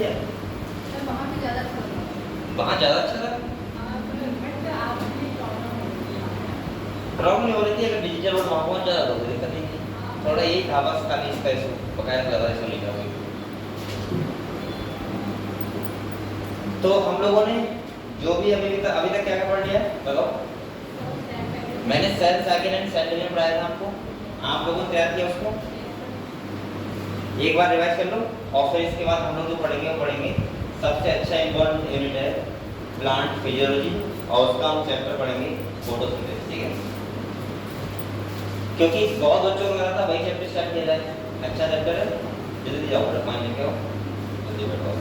भैया? वहाँ भी ज़्यादा अच्छा लगा। वहाँ ज़्यादा अच्छा लगा? प्रॉब्लम नहीं हो रही थी, अगर डिजिटल और वहाँ पहुँच जाता तो कोई दिक्कत नहीं थी। थोड़ा यही था बस, खाली इसका इशू बकाया ज़्यादा इशू नहीं था कोई। तो हम लोगों ने जो भी अभी तक क्या पढ़ लिया बताओ? मैंने सेल सेकंड एंड सेंडिल में पढ़ाया था आपको, आप लोगों ने तैयार किया उसको? एक बार रिवाइज कर लो और फिर इसके बाद हम लोग जो पढ़ेंगे वो पढ़ेंगे सबसे अच्छा इम्पोर्टेंट यूनिट है प्लांट फिजियोलॉजी, और उसका हम चैप्टर पढ़ेंगे फोटोसिंथेसिस, ठीक है? क्योंकि बहुत बच्चों को लगा था वही चैप्टर स्टार्ट किया जाए, अच्छा चैप्टर है, जल्दी जाओ पानी लेके आओ, जल्दी बैठो।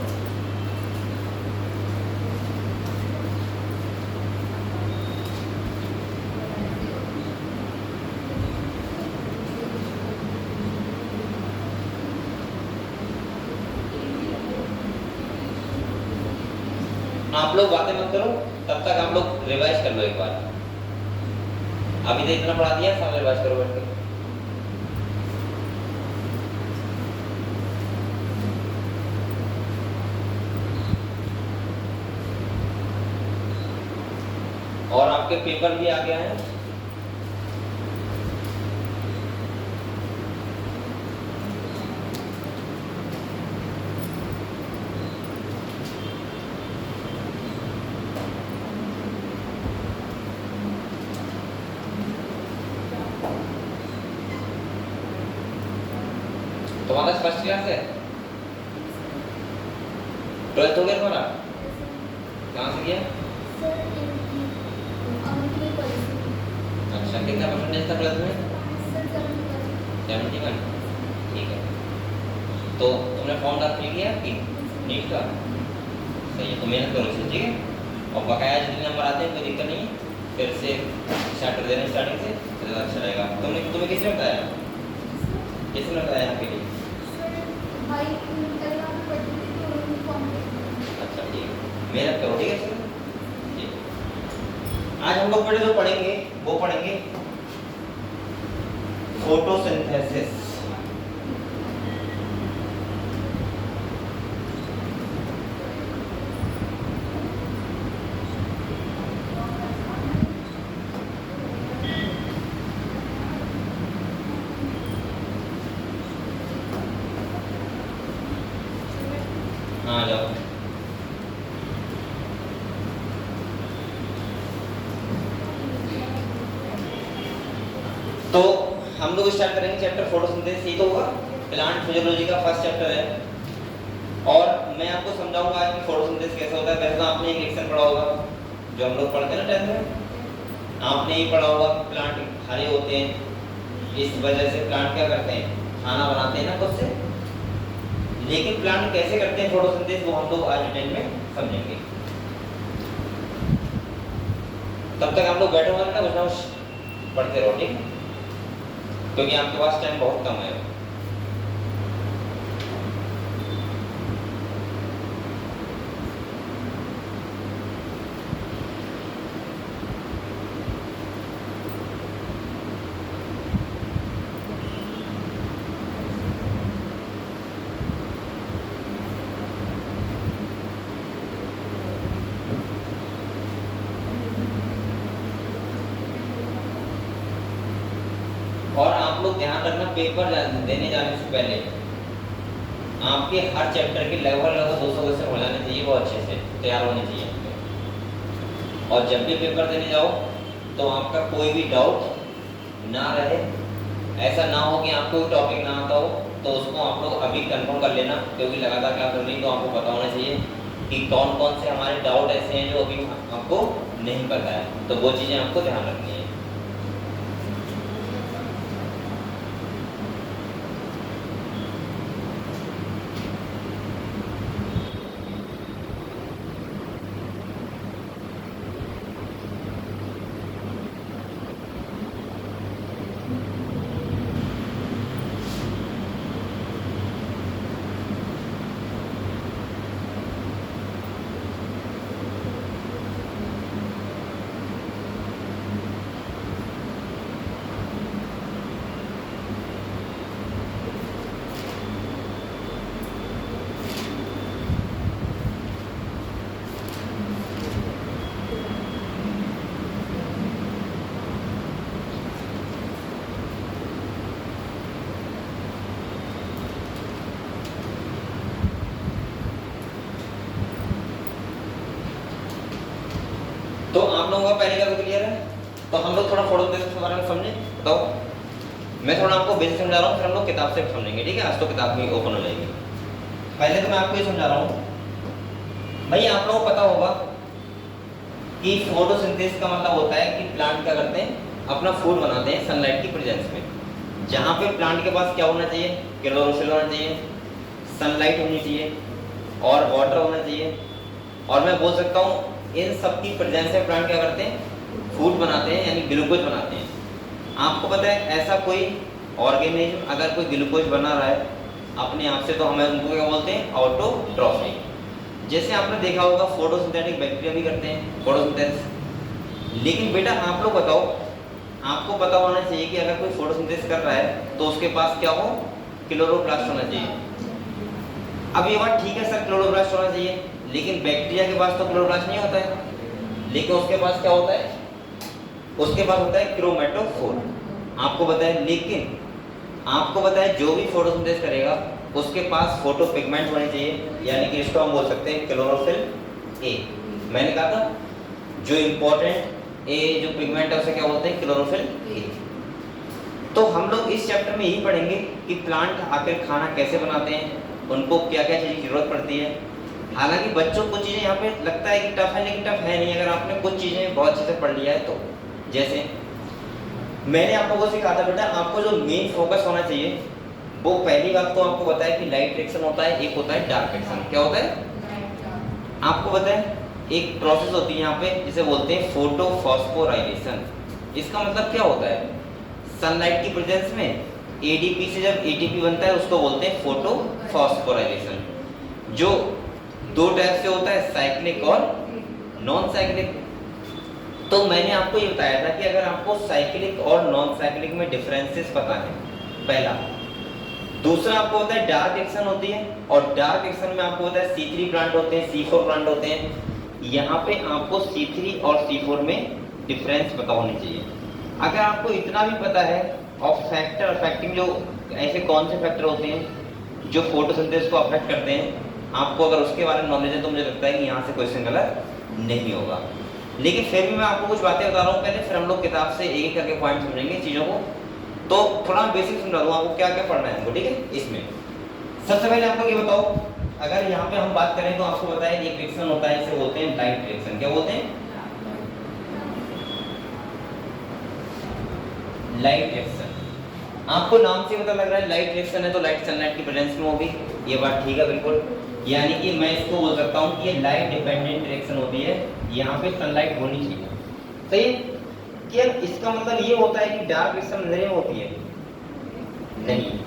आप लोग बातें मत करो, तब तक आप लोग रिवाइज कर लो एक बार। अभी तो इतना पढ़ा दिया, सामने रिवाइज करो बैठ के। और आपके पेपर भी आ गया है। तुम्हारा फर्स्ट क्लास है, 12th हो गया तुम्हारा? कहाँ से किया? अच्छा, कितना परसेंटेज था 12th में? 71। ठीक है, तो तुमने फॉर्म फिल किया कि नीट का? सही है, तो मेहनत करो इसे, ठीक है? और बकाया जितने नंबर आते हैं कोई दिक्कत नहीं, फिर से स्टार्ट कर देना स्टार्टिंग से, तो अच्छा रहेगा। तुम्हें किसने बताया? किसने बताया आपके लिए? अच्छा ठीक है, मेहनत करो, ठीक है? ठीक। आज हम लोग जो पढ़ेंगे वो पढ़ेंगे फोटोसिंथेसिस। हाँ जाओ। तो हम लोग स्टार्ट करेंगे चैप्टर फोटोसिंथेसिस, ये तो होगा प्लांट फिजियोलॉजी का फर्स्ट चैप्टर है। और मैं आपको समझाऊंगा कि फोटोसिंथेसिस कैसे होता है। वैसे तो आपने एक रिएक्शन पढ़ा होगा जो हम लोग पढ़ते हैं ना 10th में, आपने ही पढ़ा होगा प्लांट हरे होते हैं, इस वजह से प्लांट क्या करते हैं, खाना बनाते हैं ना खुद से। लेकिन प्लांट कैसे करते हैं फोटोसिंथेसिस वो हम लोग आज डिटेल में समझेंगे। तब तक आप लोग बैठे हुए ना, कुछ पढ़ते रहो, ठीक है? क्योंकि आपके पास टाइम बहुत कम है। और आप लोग ध्यान रखना, पेपर देने जाने से पहले आपके हर चैप्टर के लगभग 200 क्वेश्चन हो जाने चाहिए, वो अच्छे से तैयार होने चाहिए। और जब भी पेपर देने जाओ तो आपका कोई भी डाउट ना रहे। ऐसा ना हो कि आपको टॉपिक ना आता हो, तो उसको आप लोग अभी कंफर्म कर लेना, क्योंकि लगातार क्लास हो रही तो आपको पता होना चाहिए कि कौन कौन से हमारे डाउट ऐसे हैं जो अभी आपको नहीं पता है। तो वो चीज़ें आपको ध्यान रखनी है। लोगों का पहले का क्लियर है? तो हम लोग थोड़ा फोटोसिंथेसिस के बारे में समझे, बताओ। मैं थोड़ा आपको बेसिक समझा रहा हूँ, फिर हम लोग किताब से समझेंगे, ठीक है? आज तो किताब भी ओपन हो जाएगी। पहले तो मैं आपको ये समझा रहा हूँ भाई, आप लोगों को पता होगा कि फोटोसिंथेसिस का मतलब होता है कि प्लांट क्या करते हैं, अपना फूड बनाते हैं सनलाइट की प्रेजेंस में। जहाँ पे प्लांट के पास क्या होना चाहिए, क्लोरोफिल होना चाहिए, सनलाइट होनी चाहिए और वाटर होना चाहिए। और मैं बोल सकता हूँ इन सब की प्रेजेंस में प्लांट क्या करते हैं, फूड बनाते हैं, यानी ग्लूकोज बनाते हैं। आपको पता है ऐसा कोई ऑर्गेनिज्म अगर कोई ग्लूकोज बना रहा है अपने आप से, तो हमें उनको क्या बोलते हैं, ऑटोट्रॉफिक। जैसे आपने देखा होगा फोटोसिंथेटिक बैक्टीरिया भी करते हैं फोटोसिंथेसिस। लेकिन बेटा आप लोग बताओ, आपको पता होना चाहिए कि अगर कोई फोटोसिंथेसिस कर रहा है तो उसके पास क्या हो, क्लोरोप्लास्ट होना चाहिए। अब ये बात ठीक है सर, क्लोरोप्लास्ट होना चाहिए, लेकिन बैक्टीरिया के पास तो क्लोरोप्लास्ट नहीं होता है। लेकिन उसके पास क्या होता है, उसके पास होता है क्रोमेटोफोर। आपको पता है, लेकिन आपको पता है जो भी फोटोसिंथेसिस करेगा उसके पास फोटो पिगमेंट होने चाहिए, यानी कि इसको हम बोल सकते हैं क्लोरोफिल ए। मैंने कहा था जो इंपॉर्टेंट ए जो पिगमेंट है उसे क्या बोलते हैं, क्लोरोफिल ए। तो हम लोग इस चैप्टर में यही पढ़ेंगे कि प्लांट आखिर खाना कैसे बनाते हैं, उनको क्या क्या चीज़ की जरूरत पड़ती है। हालांकि बच्चों को कुछ चीज़ें यहाँ पे लगता है कि टफ है, लेकिन टफ है नहीं अगर आपने कुछ चीज़ें बहुत अच्छे से पढ़ लिया है तो। जैसे मैंने आप लोगों से कहा था बेटा, आपको जो मेन फोकस होना चाहिए वो पहली बात तो आपको पता है कि लाइट रिएक्शन होता है, एक होता है डार्क रिएक्शन। क्या होता है आपको पता है, एक प्रोसेस होती है यहाँ पे जिसे बोलते हैं फोटोफॉस्फोराइलेशन। इसका मतलब क्या होता है, सनलाइट की प्रेजेंस में एडीपी से जब एटीपी बनता है उसको बोलते हैं फोटोफॉस्फोराइलेशन, जो दो टाइप से होता है, साइक्लिक और नॉन साइक्लिक। तो मैंने आपको ये बताया था कि अगर आपको साइक्लिक और नॉन साइक्लिक में डिफरेंसेस पता है, पहला। दूसरा आपको पता है डार्क रिएक्शन होती है, और डार्क रिएक्शन में आपको पता है C3 प्लांट होते हैं, C4 प्लांट होते हैं। यहाँ पे आपको C3 और C4 में डिफरेंस पता होनी चाहिए। अगर आपको इतना भी पता है, और फैक्टर अफेक्टिंग जो ऐसे कौन से फैक्टर होते हैं जो फोटोसिंथेसिस को अफेक्ट करते हैं, आपको अगर उसके बारे में नॉलेज है तो मुझे लगता है कि यहाँ से क्वेश्चन गलत नहीं होगा। लेकिन फिर भी मैं आपको कुछ बातें बता रहा हूँ पहले, फिर हम लोग किताब से एक एक करके पॉइंट समझेंगे चीज़ों को। तो थोड़ा बेसिक समझा दूँ आपको क्या क्या पढ़ना है हमको, ठीक है? इसमें सबसे पहले आपको ये बताओ, अगर यहाँ पे हम बात करें तो आपको पता है एक रिएक्शन होता है, इसे बोलते हैं लाइट रिएक्शन। क्या बोलते हैं, लाइट रिएक्शन। आपको नाम से पता लग रहा है लाइट रिएक्शन है तो लाइट सनलाइट की प्रेजेंस में होगी, ये बात ठीक है बिल्कुल। यानी कि मैं इसको बोल सकता हूँ कि ये लाइट डिपेंडेंट रिएक्शन होती है, यहाँ पे सनलाइट होनी चाहिए। सही है कि अब इसका मतलब ये होता है कि डार्क रिएक्शन अंधेरे में होती है, नहीं।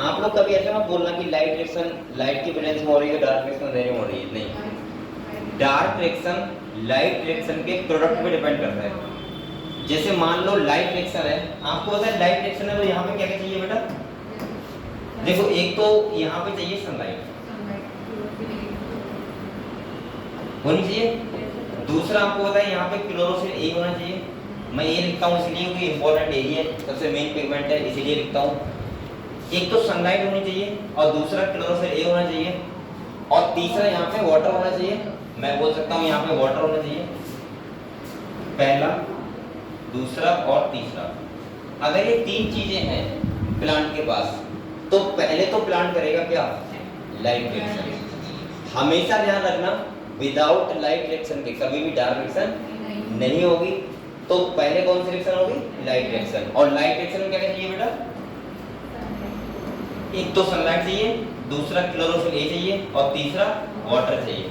आप लोग कभी ऐसा मत बोलना कि लाइट रिएक्शन लाइट की प्रेजेंस में हो रही है, डार्क रिएक्शन अंधेरे में हो रही है, नहीं। डार्क रिएक्शन लाइट रिएक्शन के प्रोडक्ट पे डिपेंड करता है। जैसे मान लो लाइट रिएक्शन है, आपको पता है लाइट रिएक्शन है तो यहाँ पे क्या क्या चाहिए बेटा, देखो एक तो यहाँ पे चाहिए सनलाइट होनी चाहिए, दूसरा आपको पता है यहाँ पे क्लोरोफिल ए होना चाहिए। मैं ये लिखता हूँ इसलिए क्योंकि इंपॉर्टेंट यही है, सबसे मेन पिगमेंट है इसीलिए लिखता हूँ। एक तो सनलाइट होनी चाहिए और दूसरा क्लोरोफिल ए होना चाहिए, और तीसरा यहाँ पे वाटर होना चाहिए। मैं बोल सकता हूँ यहाँ पे वाटर होना चाहिए, पहला, दूसरा और तीसरा। अगर ये तीन चीजें हैं प्लांट के पास तो पहले तो प्लांट करेगा क्या, लाइट रिएक्शन। हमेशा ध्यान रखना विदाउट लाइट रिएक्शन के कभी भी डार्क रिएक्शन नहीं होगी। तो पहले कौन सी रिएक्शन होगी, लाइट रिएक्शन। और लाइट रिएक्शन में क्या चाहिए बेटा, एक तो सनलाइट चाहिए, दूसरा क्लोरोफिल ए चाहिए और तीसरा वाटर चाहिए।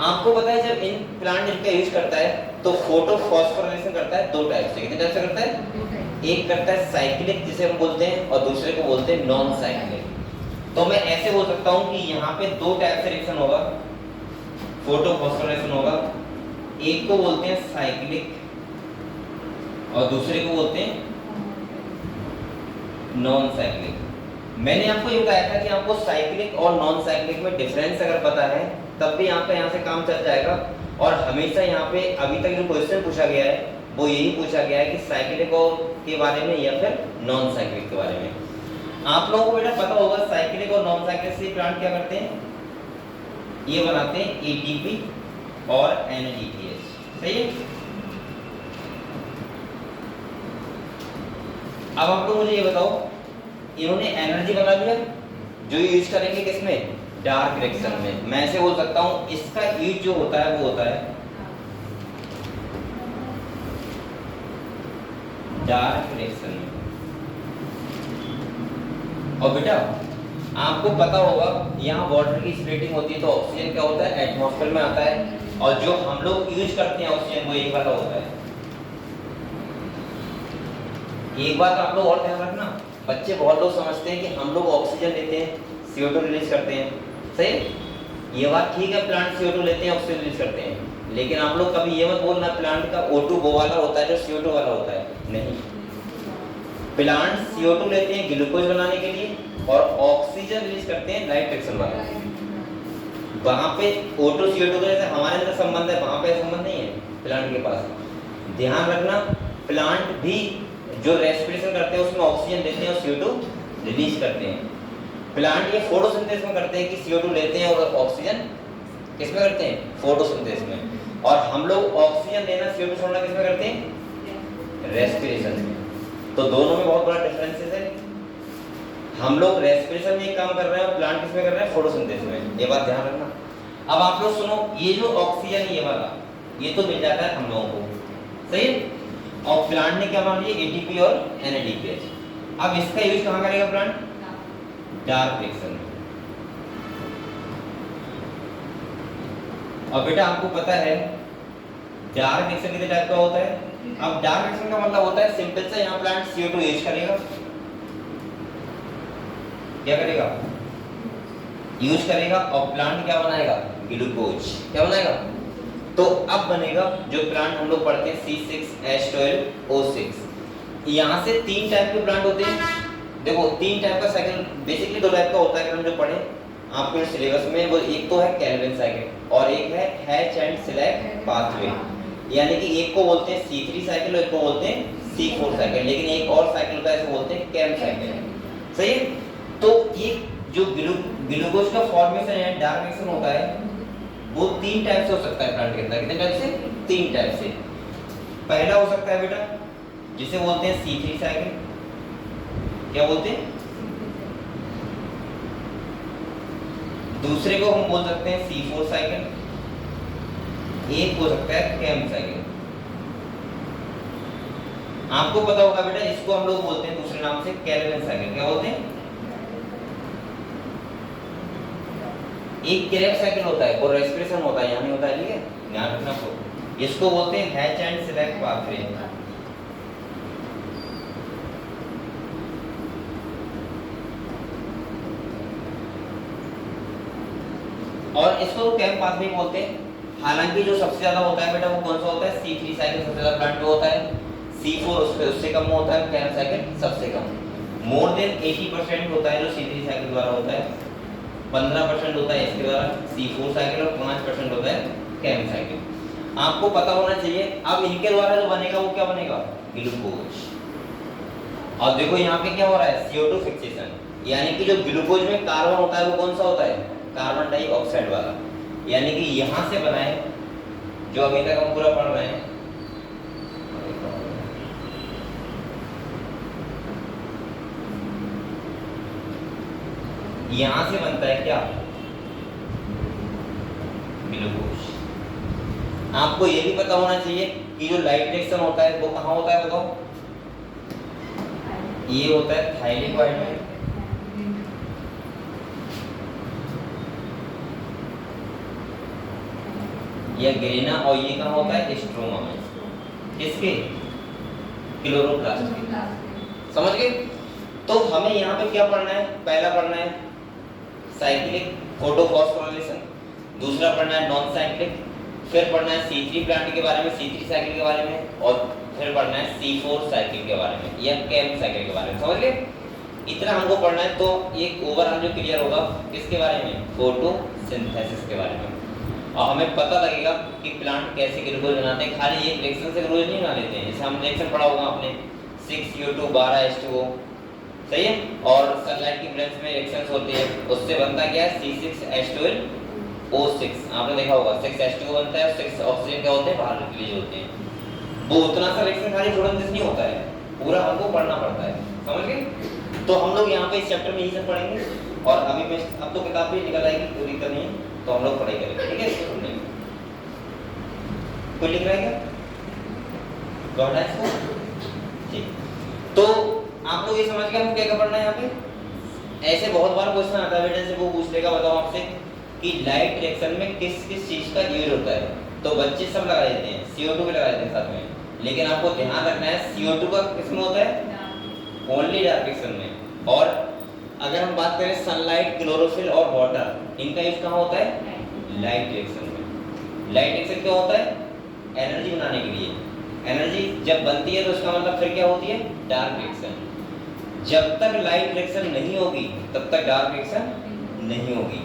आपको पता है जब इन प्लांट इनका यूज करता है तो फोटोफॉस्फोराइलेशन करता है दो टाइप से। कितने टाइप से करता है, एक करता है साइक्लिक जिसे हम बोलते हैं और दूसरे को बोलते हैं नॉन साइक्लिक। तो मैं ऐसे बोल सकता हूँ कि यहाँ पे दो टाइप से रिएक्शन होगा, फोटोफॉस्फोराइलेशन होगा। एक को बोलते हैं साइक्लिक और दूसरे को बोलते हैं नॉन साइक्लिक। मैंने आपको ये बताया था कि आपको साइक्लिक और नॉन साइक्लिक में डिफरेंस अगर पता है तब भी यहाँ से काम चल जाएगा। और हमेशा यहाँ पे अभी तक जो क्वेश्चन पूछा गया है वो यही पूछा गया है कि साइक्लिक के बारे में या फिर नॉन साइक्लिक के बारे में। आप लोगों को बेटा पता होगा साइक्लिक और नॉन साइक्लिक से प्लांट क्या करते हैं, ये बनाते हैं एटीपी और NADPH। सही है, अब आप लोग मुझे ये बताओ, इन्होंने एनर्जी बना दिया जो यूज करेंगे किसमें, डार्क रिएक्शन में। मैं ऐसे बोल सकता हूँ इसका यूज जो होता है वो होता है डार्क रिएक्शन में। और बेटा आपको पता होगा यहाँ वाटर की स्प्लिटिंग होती है तो ऑक्सीजन क्या होता है, एटमॉस्फेयर में आता है, और जो हम लोग यूज करते हैं ऑक्सीजन वो एक वाला होता है। एक बात आप लोग और ध्यान रखना, बच्चे बहुत लोग समझते हैं कि हम लोग ऑक्सीजन लेते हैं CO2 रिलीज करते हैं, सही, ये बात ठीक है, प्लांट CO2 लेते हैं ऑक्सीजन रिलीज करते हैं, लेकिन आप लोग कभी ये मत बोलना प्लांट का O2 वो वाला होता है जो CO2 वाला होता है, नहीं। प्लांट CO2 लेते हैं ग्लूकोज बनाने के लिए और ऑक्सीजन रिलीज करते हैं लाइट रिएक्शन वाला। वहां पे O2 CO2 का जैसे हमारे अंदर संबंध है, वहां पे संबंध नहीं है प्लांट के पास। ध्यान रखना, प्लांट भी जो रेस्पिरेशन करते हैं उसमें ऑक्सीजन लेते हैं और CO2 रिलीज करते हैं। प्लांट ये फोटोसिंथेसिस में करते हैं कि CO2 लेते हैं और ऑक्सीजन किसमें करते हैं, फोटोसिंथेसिस में। और हम लोग ऑक्सीजन लेना CO2 छोड़ना किसमें करते हैं, रेस्पिरेशन में। तो दोनों में बहुत बड़ा डिफरेंस है। हम लोग रेस्पिरेशन में काम कर रहे हैं और प्लांट किसमें कर रहे हैं, फोटोसिंथेसिस में, ये बात ध्यान रखना। अब आप लोग सुनो, ये जो ऑक्सीजन ये वाला ये तो मिल जाता है हम लोगों को, सही है, और प्लांट ने क्या मान लिया ATP और NADPH। अब इसका यूज कहाँ करेगा प्लांट, डार्क रिएक्शन में। और बेटा आपको पता है डार्क रिएक्शन कितने टाइप का होता है। अब डार्क रिएक्शन का मतलब होता है सिंपल सा, यहाँ प्लांट CO2 यूज करेगा, क्या करेगा, यूज करेगा, और प्लांट क्या बनाएगा, ग्लूकोज, क्या बनाएगा। तो अब बनेगा जो प्लांट हम लोग पढ़ते हैं C6H12O6। यहाँ से 3 टाइप के प्लांट होते हैं। देखो 3 टाइप का साइकिल, बेसिकली 2 टाइप का होता है, हम जो पढ़े आपके सिलेबस में, वो एक तो है कैल्विन साइकिल और एक है हैच एंड सिलेक्ट पाथवे। यानी कि एक को बोलते हैं C3 साइकिल और एक को बोलते हैं C4 साइकिल, लेकिन एक और साइकिल होता है इसे बोलते हैं कैम साइकिल, सही है। तो ये जो ग्लूकोज का फॉर्मेशन है, डार्क रिएक्शन होता है, वो 3 टाइप से हो सकता है प्लांट के अंदर। कितने टाइप से, 3 टाइप से। पहला हो सकता है बेटा जिसे बोलते हैं C3 साइकिल, क्या बोलते हैं, दूसरे को हम बोल सकते हैं C4 साइकिल, एक हो सकता है कैम साइकिल। आपको पता होगा बेटा इसको हम लोग बोलते हैं दूसरे नाम से कैल्विन साइकिल, क्या बोलते हैं। एक क्रेब साइकिल होता है, वो रेस्पिरेशन होता है, यहाँ नहीं होता है, ठीक है, ध्यान रखना। को इसको बोलते हैं हैच एंड सिलेक्ट पाथवे। और इसको कैम पाथवे बोलते हैं। हालांकि जो सबसे ज्यादा होता है बेटा वो कौन सा होता है, C3 साइकिल सबसे ज्यादा प्लांट में होता है, C4 उससे कम होता है, कैम साइकिल सबसे कम। मोर देन 80% होता है जो C3 साइकिल द्वारा होता है, 15% होता है इसके द्वारा C4 साइकिल और 5% होता है कैम साइकिल। आपको पता होना चाहिए। अब इनके द्वारा जो बनेगा वो क्या बनेगा, ग्लूकोज। और देखो यहाँ पे क्या हो रहा है, CO2 फिक्सेशन, यानी कि जो ग्लूकोज में कार्बन होता है वो कौन सा होता है, कार्बन डाइऑक्साइड वाला। यानी कि यहाँ से बना है जो अभी तक हम पूरा पढ़ रहे हैं, यहाँ से बनता है क्या, ग्लूकोज। आपको ये भी पता होना चाहिए कि जो लाइट रिएक्शन होता है वो कहाँ होता है, बताओ। ये होता है थायलिक वाइड में, या ग्रेना, और ये कहाँ होता है, स्ट्रोमा में, किसके, क्लोरोप्लास्ट के। समझ गए। तो हमें यहाँ पे क्या पढ़ना है, पहला पढ़ना है साइक्लिक फोटोफॉस्फोराइलेशन, दूसरा पढ़ना है नॉन साइक्लिक, फिर पढ़ना है C3 प्लांट के बारे में, C3 साइकिल के बारे में, और फिर पढ़ना है C4 साइकिल के बारे में या कैम साइकिल के बारे में। समझ गए। इतना हमको पढ़ना है तो एक ओवरऑल जो क्लियर होगा किसके बारे में, फोटोसिंथेसिस के बारे में। और हमें पता लगेगा कि प्लांट कैसे ग्लूकोज बनाते हैं। खाली एक रिएक्शन से ग्लूकोज नहीं बना लेते हैं, जैसे हम रिएक्शन पढ़ा होगा आपने 6CO2 12H2O, सही है। और सनलाइट की प्रेजेंस में रिएक्शंस होती है, उससे बनता क्या है, C6H12O6। आपने देखा होगा 6H2O बनता है, 6 ऑक्सीजन क्या होते हैं, बाहर रिलीज होते हैं। वो उतना सा रिएक्शन खाली फोटोसिंथेसिस नहीं होता है, पूरा हमको पढ़ना पड़ता है, समझ गए। तो हम लोग यहाँ पे इस चैप्टर में यही सब पढ़ेंगे, और अभी मैं अब तो किताब भी निकल आएगी, कोई दिक्कत नहीं है, तो हम लोग पढ़ाई करेंगे, ठीक है। इसको सुनेंगे, कोई लिख रहा है क्या, गौड़ा है इसको, ठीक। तो आप लोग ये समझ गए हमको क्या क्या पढ़ना है यहाँ पे। ऐसे बहुत बार क्वेश्चन आता है बेटा, से वो पूछ लेगा, बताओ आपसे कि लाइट रिएक्शन में किस किस चीज का यूज होता है, तो बच्चे सब लगा देते हैं, CO2 भी लगा देते हैं साथ में, लेकिन आपको ध्यान रखना है CO2 का किसमें होता है, ओनली डार्क रिएक्शन में। और अगर हम बात करें सनलाइट, क्लोरोफिल और वाटर, इनका यूज कहाँ होता है, लाइट रिएक्शन में। लाइट रिएक्शन क्या होता है, एनर्जी बनाने के लिए। एनर्जी जब बनती है तो इसका मतलब फिर क्या होती है, डार्क रिएक्शन। जब तक लाइट रिएक्शन नहीं होगी तब तक डार्क रिएक्शन नहीं होगी।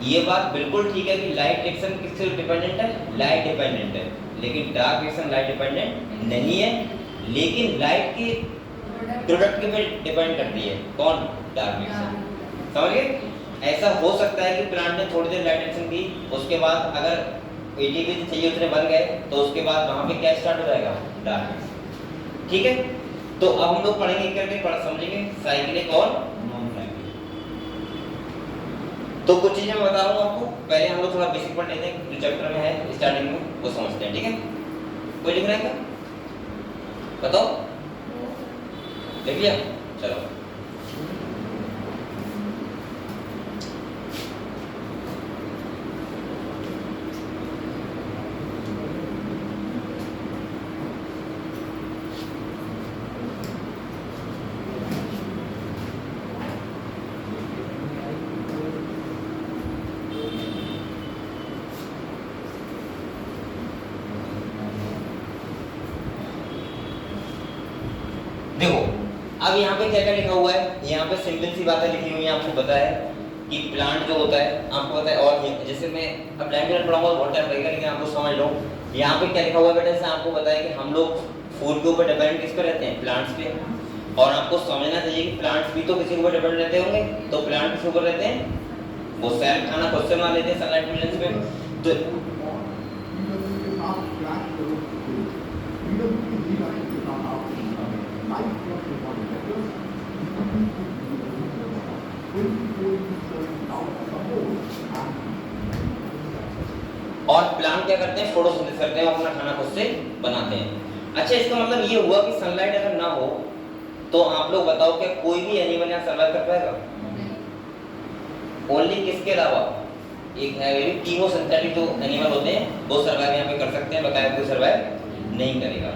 ये बात बिल्कुल ठीक है कि लाइट रिएक्शन किससे डिपेंडेंट है, लाइट डिपेंडेंट है, लेकिन डार्क रिएक्शन लाइट डिपेंडेंट नहीं है, लेकिन लाइट की प्रोडक्ट के पे डिपेंड करती है, कौन, डार्क रिएक्शन, समझ गए। ऐसा हो सकता है कि प्लांट ने थोड़ी देर लाइट रिएक्शन की, उसके बाद अगर ATP चाहिए उतने बन गए, तो उसके बाद वहां पे क्या स्टार्ट हो जाएगा, डार्क रिएक्शन, ठीक है। तो अब हम लोग पढ़ेंगे करके पढ़ समझेंगे साइक्लिक और नॉन साइक्लिक। तो कुछ चीजें मैं बता रहा हूँ आपको, पहले हम लोग थोड़ा बेसिक पढ़ लेते हैं, जो चैप्टर में है स्टार्टिंग में वो समझते हैं, ठीक है। कोई लिख रहा है क्या, बताओ, लिख लिया, चलो। देखो अब यहाँ पे क्या क्या लिखा हुआ है, यहाँ पे सिंपल सी बातें लिखी हुई हैं, आपको पता है कि प्लांट जो होता है, आपको पता है, और जैसे मैं अब टाइम पीरियड पढ़ाऊंगा तो बहुत टाइम लगेगा, लेकिन आपको समझ लो यहाँ पे क्या लिखा हुआ है बेटा। जैसे आपको पता है कि हम लोग फूड के ऊपर डिपेंड किस पे रहते हैं, प्लांट्स पे, और आपको समझना चाहिए कि प्लांट्स भी तो किसी के ऊपर डिपेंड रहते होंगे, तो प्लांट किस ऊपर रहते हैं, वो सेल्फ खाना खुद से बना लेते हैं सनलाइट मिलने पे। तो और प्लांट क्या करते हैं, फोटोसिंथेसिस करते हैं, अपना खाना खुद से बनाते हैं। अच्छा, इसका मतलब ये हुआ कि सनलाइट अगर ना हो तो आप लोग बताओ क्या कोई भी एनिमल यहाँ सर्वाइव कर पाएगा, ओनली किसके अलावा, एक है कीमोसिंथेटिक जो एनिमल होते हैं वो सर्वाइव यहाँ पे कर सकते हैं, बकाया कोई सर्वाइव नहीं करेगा,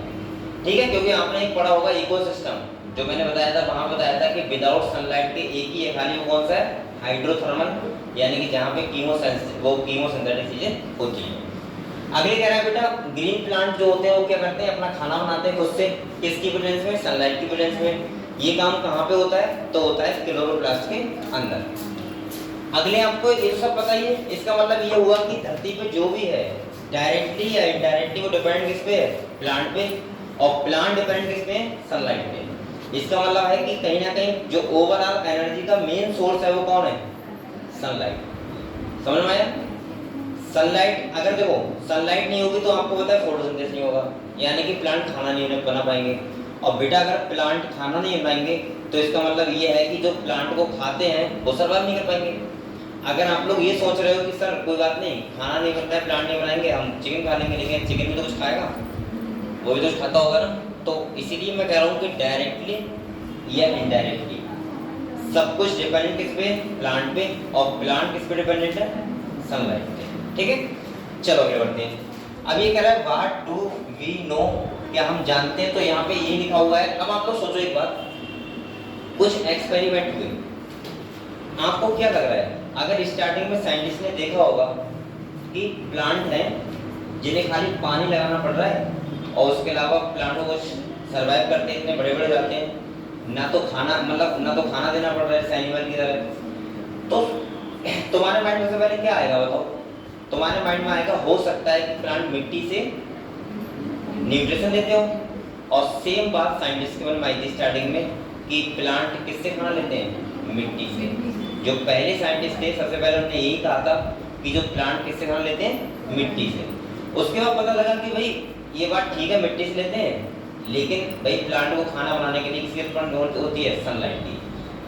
ठीक है। क्योंकि आपने एक पढ़ा होगा इकोसिस्टम, जो मैंने बताया था, वहां बताया था कि विदाउट सनलाइट के एक ही है खाली, वो कौन सा है, हाइड्रोथर्मल, यानी कि जहाँ पे कीमोसिंथेटिक चीजें होती हैं। अगले कह रहा है बेटा, ग्रीन प्लांट जो होते हैं वो क्या करते हैं, अपना खाना बनाते हैं खुद से, किसकी प्रेजेंस में, सनलाइट की प्रेजेंस में। ये काम कहाँ पे होता है, तो होता है क्लोरोप्लास्ट के अंदर। अगले आपको ये सब पता ही है, इसका मतलब ये हुआ कि धरती पे जो भी है डायरेक्टली या इनडायरेक्टली वो डिपेंड किस पे है, प्लांट पे, और प्लांट डिपेंड किस पे, सनलाइट पे। इसका मतलब है कि कहीं ना कहीं जो ओवरऑल एनर्जी का मेन सोर्स है वो कौन है, सनलाइट। समझ में आया, सनलाइट अगर देखो सनलाइट नहीं होगी तो आपको पता है फोटोसिंथेसिस नहीं होगा, यानी कि प्लांट खाना नहीं बना पाएंगे। और बेटा अगर प्लांट खाना नहीं बनाएंगे तो इसका मतलब ये है कि जो प्लांट को खाते हैं वो सर्वाइव नहीं कर पाएंगे। अगर आप लोग ये सोच रहे हो कि सर कोई बात नहीं, खाना नहीं बनता है, प्लांट नहीं बनाएंगे, हम चिकन खा लेंगे, लेकिन चिकन भी तो कुछ खाएगा, वो भी तो खाता होगा ना। तो इसीलिए मैं कह रहा हूँ कि डायरेक्टली या इनडायरेक्टली सब कुछ डिपेंडेंट किस पे, प्लांट पे, और प्लांट किस पे डिपेंडेंट है, सनलाइट पे, ठीक है। चलो आगे बढ़ते हैं। अब ये कह रहा है व्हाट डू वी नो, क्या हम जानते हैं, तो यहाँ पे ये लिखा हुआ है। अब आप लोग सोचो एक बात, कुछ एक्सपेरिमेंट हुए, आपको क्या लग रहा है, अगर स्टार्टिंग में साइंटिस्ट ने देखा होगा कि प्लांट है जिन्हें खाली पानी लगाना पड़ रहा है और उसके अलावा प्लांटों को सर्वाइव करते इतने बड़े बड़े जाते हैं, ना तो खाना मतलब ना तो खाना देना पड़ रहा है एनिमल की तरह, तो तुम्हारे माइंड में सबसे पहले क्या आएगा बताओ, तुम्हारे माइंड में आएगा हो सकता है कि प्लांट मिट्टी से न्यूट्रिशन लेते हो। और सेम बात साइंटिस्ट के मन में आई थी स्टार्टिंग में कि प्लांट किससे खाना लेते हैं, मिट्टी से। जो पहले साइंटिस्ट थे सबसे पहले उन्होंने यही कहा था कि जो प्लांट किससे खाना लेते हैं, मिट्टी से। उसके बाद पता लगा कि भाई ये बात ठीक है, मिट्टी से लेते हैं, लेकिन भाई प्लांट को खाना बनाने के लिए किसकी रिक्वायरमेंट होती है? सनलाइट की।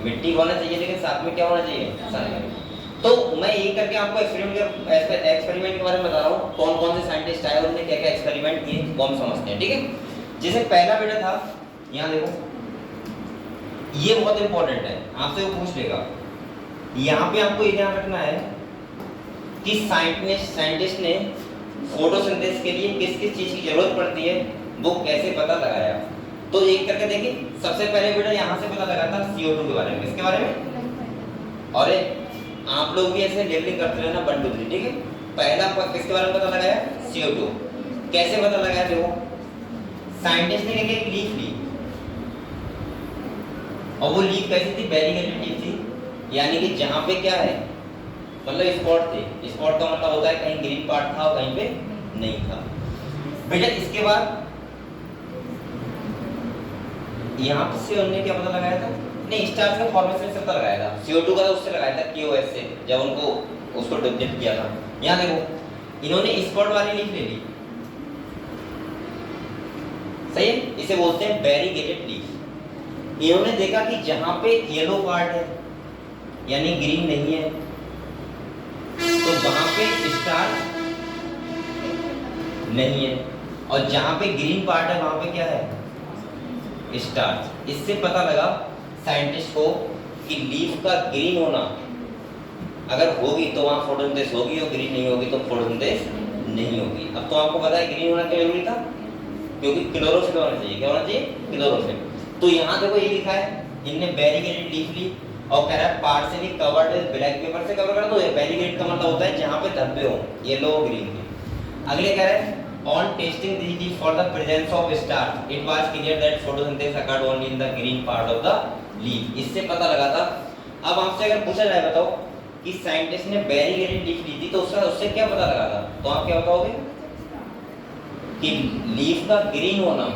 मिट्टी होना चाहिए लेकिन साथ में क्या होना चाहिए? सनलाइट। तो मैं ये करके आपको एक्सपेरिमेंट के बारे में बता रहा हूँ, कौन कौन से साइंटिस्ट आए, उन्होंने क्या क्या एक्सपेरिमेंट किए, वो हम समझते हैं, ठीक है। जैसे पहला बेटा था, यहाँ देखो, ये बहुत इंपॉर्टेंट है, आपसे वो पूछ लेगा। यहाँ पे आपको ये ध्यान रखना है कि साइंटिस्ट ने फोटोसिंथेसिस के लिए किस किस चीज की जरूरत पड़ती है, वो कैसे पता लगाया। तो एक करके देखिए, सबसे पहले बेटा यहाँ से पता लगा था CO2 के बारे में। किसके बारे में? और आप लोग भी ऐसे लेबलिंग करते रहना 1 2 3, ठीक है। पहला किसके बारे में पता लगाया? CO2। कैसे पता लगाया? देखो, साइंटिस्ट ने एक लीफ ली, और वो लीफ कैसी थी? वेरीगेटेड लीफ थी, यानी कि जहां पे क्या है, मतलब स्पॉट थे। स्पॉट का मतलब होता है कहीं ग्रीन पार्ट था और कहीं पे नहीं था। बेटा इसके बाद यहाँ से उन्होंने क्या पता लगाया था? नहीं, स्टार्च का फॉर्मेशन से पता लगाया था। CO2 का उससे लगाया था, QoS से, जब उनको उसको डिटेक्ट किया था। यहाँ देखो, इन्होंने स्पॉट वाली लीफ ले ली, सही है, इसे बोलते हैं वेरीगेटेड लीफ। इन्होंने देखा कि जहां पे येलो पार्ट है, यानी ग्रीन नहीं है, तो वहां पे स्टार्च नहीं है, और जहां पे ग्रीन पार्ट है वहां पे क्या है? स्टार्च। इससे पता लगा साइंटिस्ट को कि लीफ का ग्रीन होना अगर होगी तो वहां फोटोसिंथेसिस होगी, और ग्रीन नहीं होगी तो फोटोसिंथेसिस नहीं होगी। अब तो आपको पता है ग्रीन होना क्यों जरूरी था, क्योंकि क्लोरोफिल होना चाहिए। क्या होना चाहिए? क्लोरोफिल। तो यहाँ देखो ये लिखा है, इनने वेरीगेटेड लीफ ली और कह रहा है partially covered with black pepper से कवर कर दो। वेरीगेटेड का मतलब होता है जहां पे धब्बे हो, येलो ग्रीन के। अगले कह रहे हैं on testing this leaf for the presence of starch it was clear that photosynthesis occurred only in the green part of the leaf। इससे पता लगा था। अब आपसे अगर पूछा जाए, बताओ कि साइंटिस्ट ने वेरीगेटेड लीफ ली थी तो उससे क्या पता लगा था, तो आप क्या बताओगे? कि लीफ का ग्रीन होना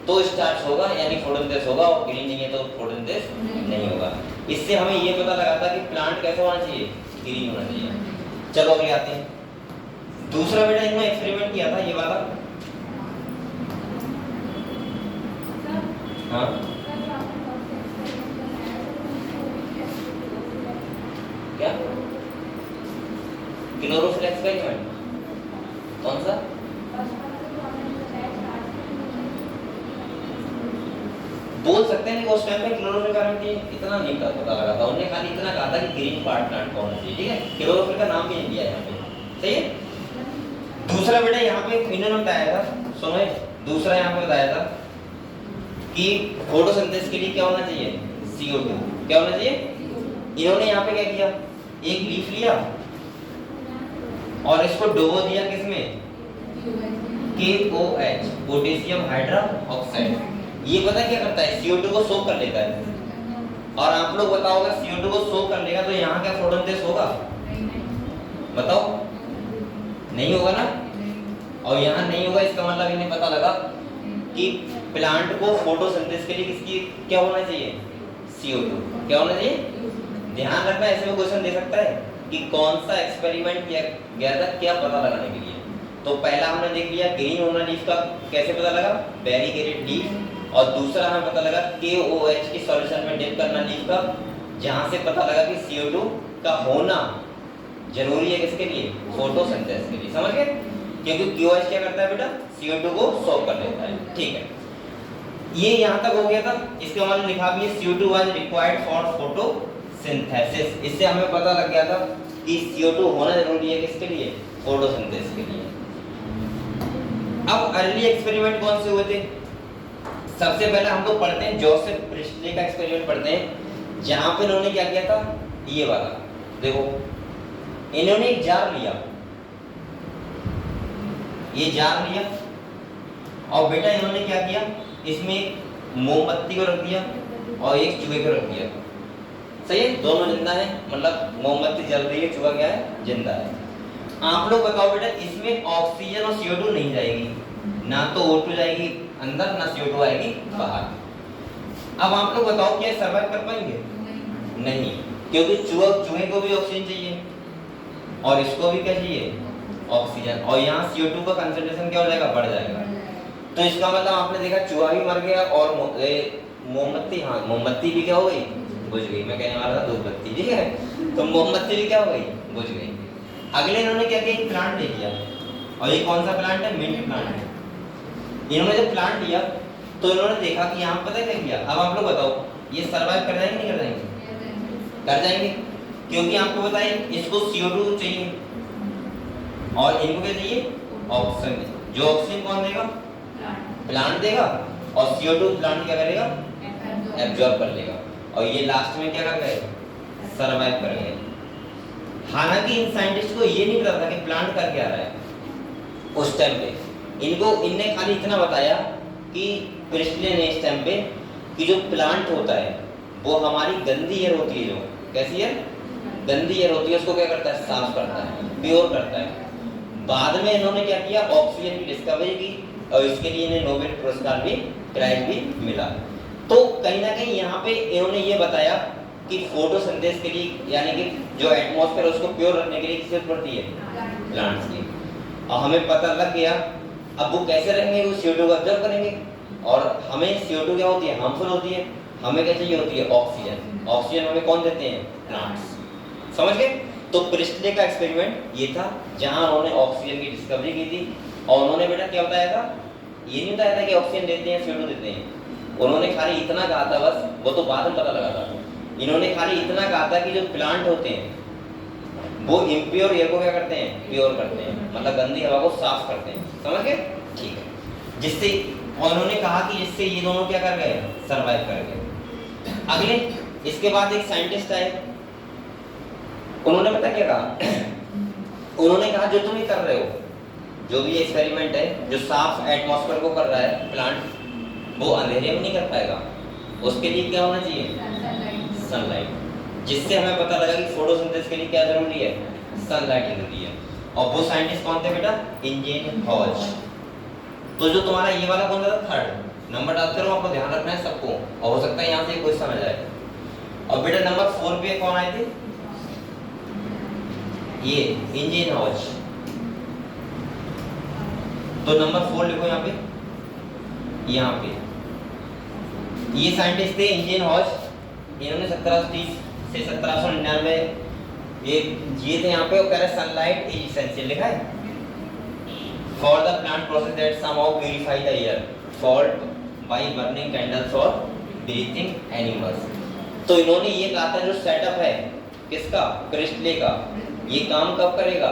तो स्टार्च होगा, यानी फोटोसिंथेसिस होगा, और ग्रीन नहीं है तो फोटोसिंथेसिस नहीं होगा। इससे हमें ये पता लगा था कि प्लांट कैसा होना चाहिए? ग्रीन होना चाहिए। चलो अगले आते हैं। दूसरा बेटा इन्होंने एक्सपेरिमेंट किया था, ये वाला। हाँ, क्या? Chlorophyll experiment? कौन सा? बोल सकते हैं, उस टाइम पे क्लोरोफिल का नाम इतना नहीं पता लगा था। उन्होंने खाली इतना कहा था कि ग्रीन पार्ट प्लांट का होना चाहिए, ठीक है। क्लोरोफिल का नाम भी नहीं दिया यहाँ पे, सही है। दूसरा बेटा यहाँ पे इन्होंने बताया था, सुनो, दूसरा यहाँ पे बताया था कि फोटोसिंथेसिस के लिए क्या होना चाहिए? CO2। क्या होना चाहिए? इन्होंने यहाँ पे क्या किया? एक लीफ लिया और इसको डुबो दिया किसमें? KOH, potassium hydra oxide. ये पता क्या करता है? CO2 को सोख कर लेता है। और आप लोग बताओ, अगर CO2 को सोख कर लेगा तो यहाँ क्या फोटोसिंथेसिस होगा? बताओ, नहीं होगा ना। और यहाँ नहीं होगा, इसका मतलब इन्हें पता लगा कि प्लांट को फोटोसिंथेसिस के लिए किसकी क्या होना चाहिए? CO2। क्या होना चाहिए? ध्यान रखना, ऐसे में क्वेश्चन दे सकता है कि कौन सा एक्सपेरिमेंट किया गया था क्या पता लगाने के लिए। तो पहला हमने देख लिया ग्रीन होना लीफ का, कैसे पता लगा? Variegated leaf. और दूसरा हमें पता लगा KOH की सॉल्यूशन में डिप करना लीफ का, जहां से पता लगा कि CO2 का होना जरूरी है किसके लिए? फोटोसिंथेसिस के लिए। समझ गए? क्योंकि QoH क्या करता है बेटा? CO2 को सोख कर लेता है, ठीक है। ये यहाँ तक हो गया था। इसके बाद में लिखा भी है CO2 was required for photosynthesis। इससे हमें पता लग गया था कि CO2 होना जरूरी है किसके लिए? फोटोसिंथेसिस के लिए। अब अर्ली एक्सपेरिमेंट कौन से हुए थे? सबसे पहले हम लोग पढ़ते हैं जोसेफ प्रिस्टले का एक्सपेरिमेंट पढ़ते हैं, जहां पे इन्होंने क्या किया था? ये वाला देखो, इन्होंने एक जार लिया, ये जार लिया, और बेटा इन्होंने क्या किया? इसमें एक मोमबत्ती को रख दिया और एक चूहे को रख दिया, सही है। दोनों जिंदा है, मतलब मोमबत्ती जल रही है, चूहा क्या है? जिंदा है। आप लोग बताओ बेटा, इसमें ऑक्सीजन और CO2 नहीं जाएगी, ना तो O2 जाएगी अंदर, ना CO2 आएगी बाहर। अब आप लोग बताओ क्या सर्वाइव कर पाएंगे? नहीं, क्योंकि चूहे को भी ऑक्सीजन चाहिए और इसको भी क्या चाहिए? ऑक्सीजन। और यहाँ CO2 का कंसंट्रेशन क्या हो जाएगा? बढ़ जाएगा। तो इसका मतलब आपने देखा चूहा भी मर गया और मोमबत्ती, हाँ मोमबत्ती भी क्या हो गई, बुझ गई। मैं कहने वाला था धूपबत्ती, ठीक है, तो मोमबत्ती भी क्या हो गई, बुझ गई। अगले इन्होंने क्या किया, एक प्लांट ले लिया, और ये कौन सा प्लांट है, मिंट प्लांट है। इन्होंने जब प्लांट लिया तो इन्होंने देखा कि यहाँ पता है क्या किया। अब आप लोग बताओ ये सर्वाइव कर जाएंगे नहीं कर जाएंगे, कर जाएंगे, क्योंकि आपको बताइए इसको CO2 चाहिए और इनको क्या चाहिए, ऑक्सीजन। जो ऑक्सीजन कौन देगा, प्लांट देगा, और CO2 प्लांट क्या करेगा, एब्जॉर्ब कर लेगा, और ये लास्ट में क्या कर गए, सर्वाइव कर गए। हालांकि इन साइंटिस्ट को ये नहीं पता था कि प्लांट कर क्या रहा है उस टाइम पे। इनने खाली इतना बताया कि प्रिस्टले ने इस टाइम पे कि जो प्लांट होता है वो हमारी गंदी एयर होती है, जो कैसी है, गंदी एयर होती है, उसको क्या करता है, साफ करता है, प्योर करता है। बाद में इन्होंने क्या किया, ऑक्सीजन की डिस्कवरी की, और इसके लिए इन्हें नोबेल पुरस्कार भी, प्राइज भी मिला। तो कहीं ना कहीं यहाँ पे इन्होंने ये बताया कि फोटोसिंथेसिस के लिए, यानी कि जो एटमॉस्फेयर उसको प्योर रखने के लिए किसकी जरूरत पड़ती है, प्लांट्स की। और हमें पता लग गया अब वो कैसे रहेंगे, वो CO2 को ऑब्जर्व करेंगे, और हमें CO2 क्या होती है, हार्मफुल होती है, हमें क्या चाहिए होती है, ऑक्सीजन। ऑक्सीजन हमें कौन देते हैं, प्लांट्स। समझ गए। तो प्रिस्टले का एक्सपेरिमेंट ये था जहां उन्होंने ऑक्सीजन की डिस्कवरी की थी, और उन्होंने बेटा क्या बताया था, ये नहीं बताया था कि ऑक्सीजन देते हैं CO2 देते हैं। उन्होंने खाली इतना कहा था, बस वो तो बाद में पता लगा था, इन्होंने खाली इतना कहा था कि जो प्लांट होते हैं वो इम्प्योर एयर को क्या करते हैं, प्योर करते हैं, मतलब गंदी हवा को साफ करते हैं। समझ गए, ठीक है। जिससे, और उन्होंने कहा कि जिससे ये दोनों क्या कर गए, सर्वाइव कर गए। अगले इसके बाद एक साइंटिस्ट आए, उन्होंने पता क्या कहा उन्होंने कहा जो तुम ये कर रहे हो, जो भी एक्सपेरिमेंट है, जो साफ एटमॉस्फेयर को कर रहा है प्लांट, वो अंधेरे में नहीं कर पाएगा, उसके लिए क्या होना चाहिए, सनलाइट। जिससे हमें पता लगा कि फोटोसिंथेसिस के लिए क्या जरूरी है, सनलाइट जरूरी है। और वो साइंटिस्ट कौन थे बेटा, इंजीनियर हॉज। तो जो तुम्हारा ये वाला कौन था, थर्ड नंबर डालते रहो, आपको ध्यान रखना है सबको, और हो सकता है यहाँ से क्वेश्चन आ जाए। और बेटा नंबर 4 पे कौन आए थे, ये इंजीनियर हॉज। तो नंबर 4 लिखो यहाँ पे, यहाँ पे ये साइंटिस्ट थे इंजीनियर हॉज। इन्होंने 1730 से 1799 ये थे यहाँ पे। वो कह रहे सनलाइट इज एसेंशियल, लिखा है, for the plant process that somehow purify the air fault by burning candles और ब्रीथिंग एनिमल्स। तो इन्होंने ये कहा था जो सेटअप है किसका, प्रिस्टले का, ये काम कब करेगा,